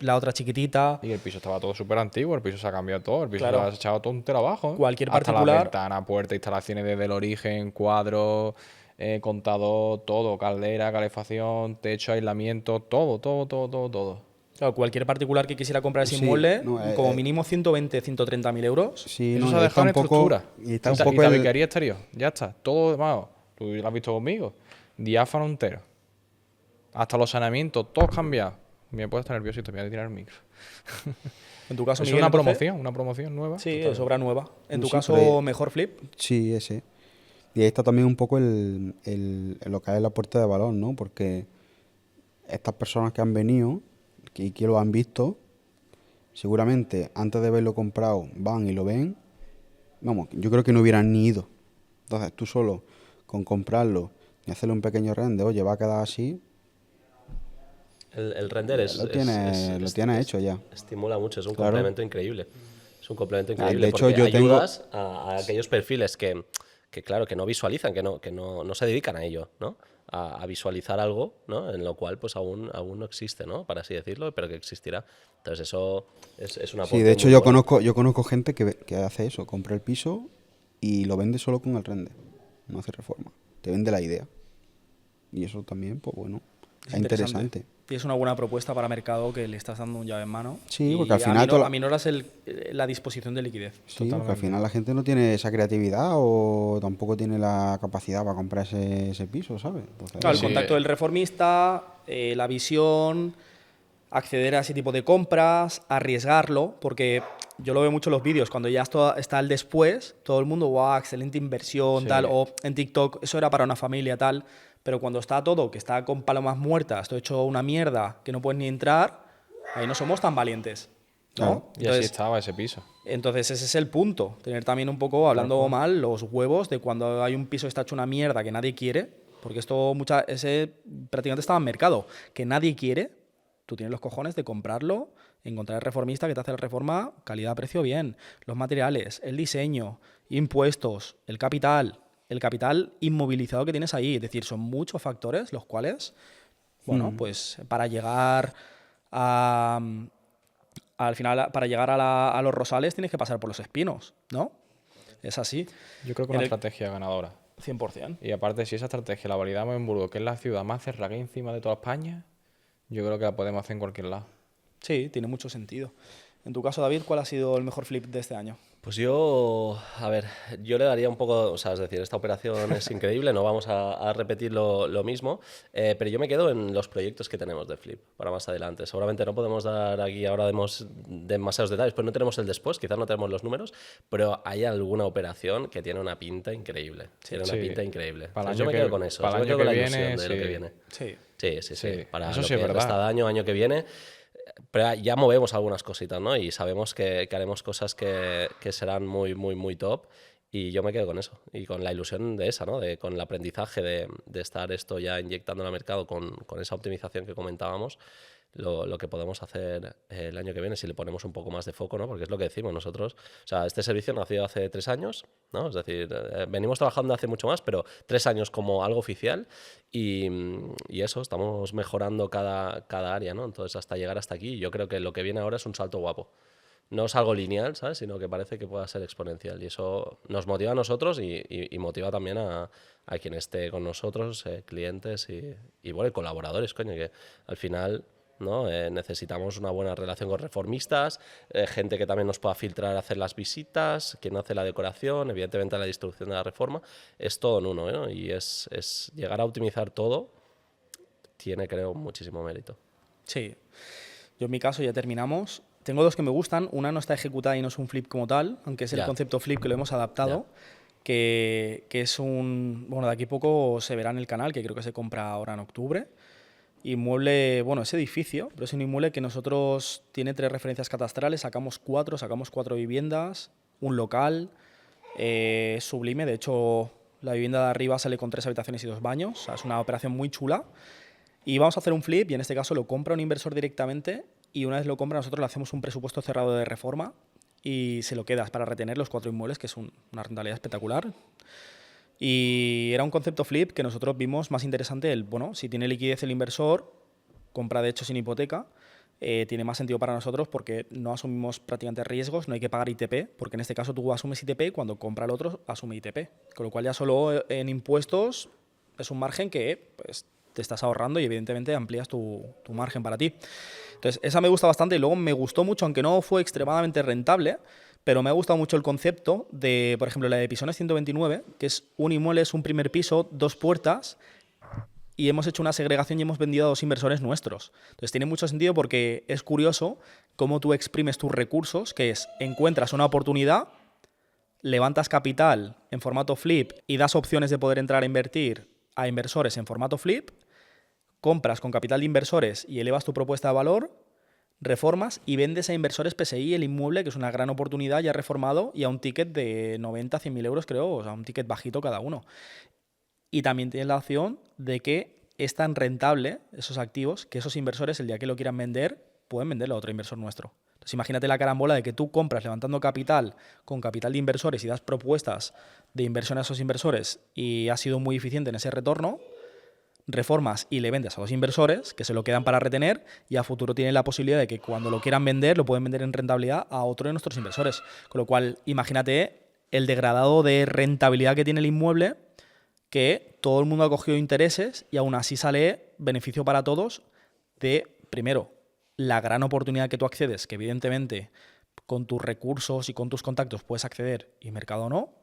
la otra chiquitita. Y el piso estaba todo súper antiguo, el piso se ha cambiado todo, el piso Claro. se ha echado todo entero abajo. Cualquier Hasta particular- la ventana, puerta, instalaciones desde el origen, cuadros, contador, todo, caldera, calefacción, techo, aislamiento, todo. Claro, cualquier particular que quisiera comprar ese Sí, inmueble, no, como mínimo 120, 130.000 euros. sí, Eso no, se ha y dejado en está un poco, estructura. y está un Y poco tabiquería exterior, ya está. Todo, vamos, tú lo has visto conmigo. Diáfano entero. Hasta los saneamientos, todos cambiados. Me puedo estar nervioso y te voy a tirar el micro. En tu caso, Es Miguel, una entonces, una promoción nueva. Sí, es obra nueva. En tu Sí, caso, pero- mejor flip. Sí, ese. Y ahí está también un poco lo que es la puerta de valor, ¿no? Porque estas personas que han venido y que lo han visto, seguramente antes de verlo comprado van y lo ven. Vamos, yo creo que no hubieran ni ido. Entonces tú solo con comprarlo y hacerle un pequeño render, oye, va a quedar así, El render lo tienes hecho ya. estimula mucho, es un Claro. complemento increíble. Es un complemento Ah, increíble de hecho, porque yo tengo- ayudas a aquellos perfiles que claro, que no visualizan, que no se dedican a ello, ¿no? A visualizar algo, ¿no? En lo cual pues aún no existe, ¿no? Para así decirlo, pero que existirá. Entonces eso es una Sí, de hecho muy yo bueno. conozco gente que hace eso, compra el piso y lo vende solo con el render, no hace reforma, te vende la idea. Y eso también, pues bueno, es interesante. Y es una buena propuesta para mercado que le estás dando un llave en mano. Sí, y porque al final aminoras la disposición de liquidez. Sí, porque al final la gente no tiene esa creatividad o tampoco tiene la capacidad para comprar ese piso, ¿sabes? Entonces, Claro, el Sí. contacto del reformista, la visión, acceder a ese tipo de compras, arriesgarlo, porque yo lo veo mucho en los vídeos, cuando ya esto está el después, todo el mundo, wow, excelente inversión, Sí. tal, o en TikTok, eso era para una familia, tal, pero cuando está todo, que está con palomas muertas, todo hecho una mierda, que no puedes ni entrar, ahí no somos tan valientes, ¿no? Y así estaba ese piso. Entonces ese es el punto, tener también un poco, hablando mal, los huevos de cuando hay un piso que está hecho una mierda que nadie quiere, porque esto ese prácticamente estaba en mercado, que nadie quiere, tú tienes los cojones de comprarlo, encontrar el reformista que te hace la reforma, calidad-precio bien, los materiales, el diseño, impuestos, el capital inmovilizado que tienes ahí, es decir, son muchos factores los cuales, bueno, pues para llegar a... Al final, para llegar a los rosales tienes que pasar por los espinos, ¿no? Es así. Yo creo que En una el- estrategia ganadora. 100%. Y aparte, si esa estrategia la validamos en Burgos, que es la ciudad más cerrada que hay encima de toda España, yo creo que la podemos hacer en cualquier lado. Sí, tiene mucho sentido. En tu caso, David, ¿cuál ha sido el mejor flip de este año? Pues yo, a ver, yo le daría un poco, o sea, es decir, esta operación es increíble, no vamos a repetir lo mismo, pero yo me quedo en los proyectos que tenemos de Flip para más adelante. Seguramente no podemos dar aquí ahora demasiados detalles, pues no tenemos el después, quizás no tenemos los números, pero hay alguna operación que tiene una pinta increíble. Tiene una Sí. pinta increíble. Para el Entonces yo año me que- quedo con eso, para yo el me quedo año con la que ilusión viene, de lo sí. que viene. Sí. Sí. Sí, Para eso lo sí es que verdad. resta de año que viene. Pero ya movemos algunas cositas, ¿no? Y sabemos que haremos cosas que serán muy, muy, muy top. Y yo me quedo con eso. Y con la ilusión de esa, ¿no? Con el aprendizaje de estar esto ya inyectando al mercado con esa optimización que comentábamos. Lo que podemos hacer el año que viene si le ponemos un poco más de foco, ¿no? Porque es lo que decimos nosotros. O sea, este servicio nació hace 3 años, ¿no? Es decir, venimos trabajando hace mucho más, pero 3 años como algo oficial y eso, estamos mejorando cada área, ¿no? Entonces, hasta llegar hasta aquí, yo creo que lo que viene ahora es un salto guapo. No es algo lineal, ¿sabes? Sino que parece que pueda ser exponencial. Y eso nos motiva a nosotros y motiva también a quien esté con nosotros, clientes y, bueno, y colaboradores, coño, que al final, ¿no? Necesitamos una buena relación con reformistas, gente que también nos pueda filtrar, hacer las visitas, quien hace la decoración, evidentemente la distribución de la reforma, es todo en uno, ¿no? Y es llegar a optimizar todo, tiene, creo, muchísimo mérito. Sí. Yo en mi caso ya terminamos. Tengo dos que me gustan. Una no está ejecutada y no es un flip como tal, aunque es el Ya. concepto flip que lo hemos adaptado. Que es un... Bueno, de aquí a poco se verá en el canal, que creo que se compra ahora en octubre. Inmueble, bueno, es edificio, pero es un inmueble que nosotros tiene 3 referencias catastrales, sacamos 4 viviendas, un local, sublime, de hecho la vivienda de arriba sale con 3 habitaciones y 2 baños, o sea, es una operación muy chula. Y vamos a hacer un flip y en este caso lo compra un inversor directamente y una vez lo compra nosotros le hacemos un presupuesto cerrado de reforma y se lo quedas para retener los 4 inmuebles, que es una rentabilidad espectacular. Y era un concepto flip que nosotros vimos más interesante bueno, si tiene liquidez el inversor, compra de hecho sin hipoteca, tiene más sentido para nosotros porque no asumimos prácticamente riesgos, no hay que pagar ITP, porque en este caso tú asumes ITP, cuando compra el otro asume ITP. Con lo cual ya solo en impuestos es un margen que pues, te estás ahorrando y evidentemente amplías tu margen para ti. Entonces, esa me gusta bastante y luego me gustó mucho, aunque no fue extremadamente rentable, pero me ha gustado mucho el concepto de, por ejemplo, la de Pisones 129, que es un inmueble, es un primer piso, 2 puertas, y hemos hecho una segregación y hemos vendido a 2 inversores nuestros. Entonces tiene mucho sentido porque es curioso cómo tú exprimes tus recursos, que es, encuentras una oportunidad, levantas capital en formato flip y das opciones de poder entrar a invertir a inversores en formato flip, compras con capital de inversores y elevas tu propuesta de valor, reformas y vendes a inversores PSI el inmueble, que es una gran oportunidad ya reformado y a un ticket de 90 a 100.000 euros, creo, o sea, un ticket bajito cada uno. Y también tienes la opción de que es tan rentable esos activos que esos inversores, el día que lo quieran vender, pueden venderlo a otro inversor nuestro. Entonces, imagínate la carambola de que tú compras levantando capital con capital de inversores y das propuestas de inversión a esos inversores y has sido muy eficiente en ese retorno, reformas y le vendes a los inversores que se lo quedan para retener y a futuro tienen la posibilidad de que cuando lo quieran vender, lo pueden vender en rentabilidad a otro de nuestros inversores. Con lo cual, imagínate el degradado de rentabilidad que tiene el inmueble, que todo el mundo ha cogido intereses y aún así sale beneficio para todos de, primero, la gran oportunidad que tú accedes, que evidentemente con tus recursos y con tus contactos puedes acceder y mercado no,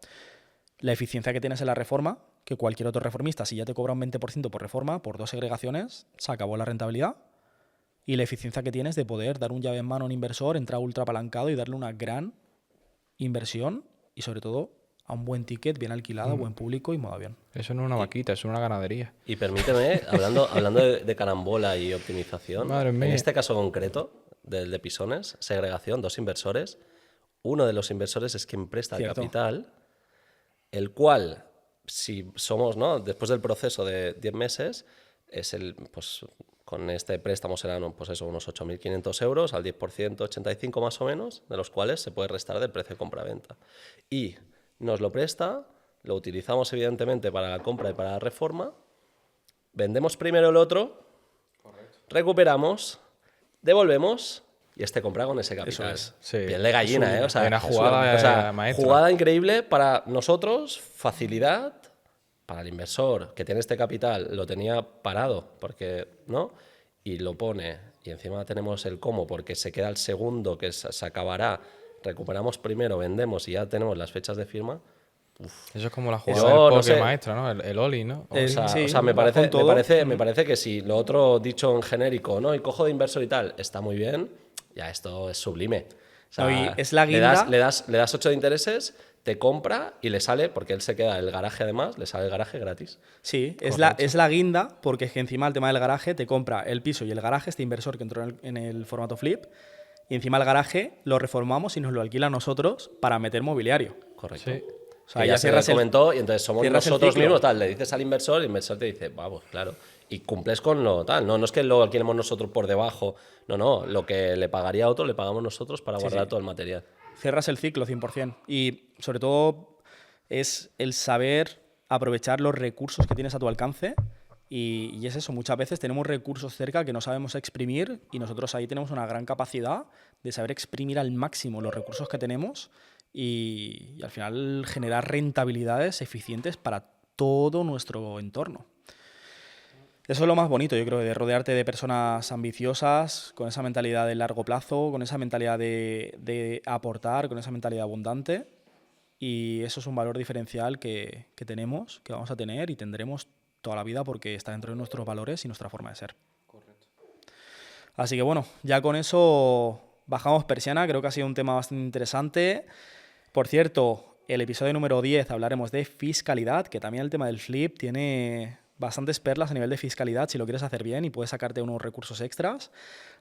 la eficiencia que tienes en la reforma, que cualquier otro reformista, si ya te cobra un 20% por reforma, por 2 segregaciones, se acabó la rentabilidad, y la eficiencia que tienes de poder dar un llave en mano a un inversor, entrar ultra apalancado y darle una gran inversión y sobre todo a un buen ticket, bien alquilado, buen público y modo avión. Eso no es una vaquita, eso es una ganadería. Y permíteme, hablando de carambola y optimización, Madre en mía. este caso concreto, del de Pisones, segregación, 2 inversores, uno de los inversores es quien presta el Cierto. capital, el cual, si somos, ¿no? Después del proceso de 10 meses, es pues con este préstamo serán pues eso, unos 8.500 euros, al 10%, 85 más o menos, de los cuales se puede restar del precio de compra-venta. Y nos lo presta, lo utilizamos evidentemente para la compra y para la reforma, vendemos primero el otro, recuperamos, devolvemos y este compra con ese capital. es. Sí. Piel de gallina, Sublime. ¿eh? O sea, Hay una jugada maestra. jugada increíble para nosotros, facilidad para el inversor que tiene este capital, lo tenía parado porque, ¿no? Y lo pone, y encima tenemos el cómo, porque se queda el segundo que se acabará, recuperamos primero, vendemos y ya tenemos las fechas de firma. Eso es como la jugada Yo del no poker sé. maestra, ¿no? El Oli, ¿no? O sea, Sí, me va con todo. parece que si lo otro dicho en genérico, ¿no? Y cojo de inversor y tal, está muy bien, ya esto es sublime. O sea, No, y es la le das, guinda. le das 8 de intereses, te compra y le sale, porque él se queda el garaje además, le sale el garaje gratis. Sí, es la guinda, porque es que encima el tema del garaje te compra el piso y el garaje, este inversor que entró en el formato flip, y encima el garaje lo reformamos y nos lo alquila a nosotros para meter mobiliario. Correcto. Sí. O sea, Que ya ya se cierras el, comentó y entonces somos cierras el nosotros ciclo. mismos, tal, le dices al inversor y el inversor te dice, vamos, claro. Y cumples con lo tal, no es que lo alquilemos nosotros por debajo, no, lo que le pagaría a otro le pagamos nosotros para guardar todo el material. cierras el ciclo 100%. Y sobre todo es el saber aprovechar los recursos que tienes a tu alcance. Y es eso, muchas veces tenemos recursos cerca que no sabemos exprimir y nosotros ahí tenemos una gran capacidad de saber exprimir al máximo los recursos que tenemos y al final generar rentabilidades eficientes para todo nuestro entorno. Eso es lo más bonito, yo creo, de rodearte de personas ambiciosas, con esa mentalidad de largo plazo, con esa mentalidad de aportar, con esa mentalidad abundante. Y eso es un valor diferencial que tenemos, que vamos a tener y tendremos toda la vida porque está dentro de nuestros valores y nuestra forma de ser. Correcto. Así que bueno, ya con eso bajamos persiana, creo que ha sido un tema bastante interesante. Por cierto, el episodio número 10 hablaremos de fiscalidad, que también el tema del flip tiene bastantes perlas a nivel de fiscalidad si lo quieres hacer bien y puedes sacarte unos recursos extras.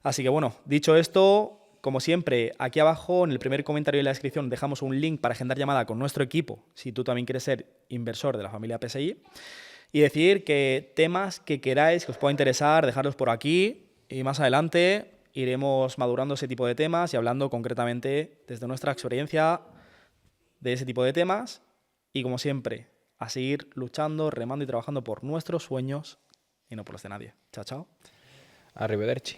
Así que bueno, dicho esto, como siempre, aquí abajo en el primer comentario de la descripción dejamos un link para agendar llamada con nuestro equipo si tú también quieres ser inversor de la familia PSI. Y decir que temas que queráis, que os pueda interesar, dejarlos por aquí y más adelante iremos madurando ese tipo de temas y hablando concretamente desde nuestra experiencia de ese tipo de temas y como siempre, a seguir luchando, remando y trabajando por nuestros sueños y no por los de nadie. Chao, chao. Arrivederci.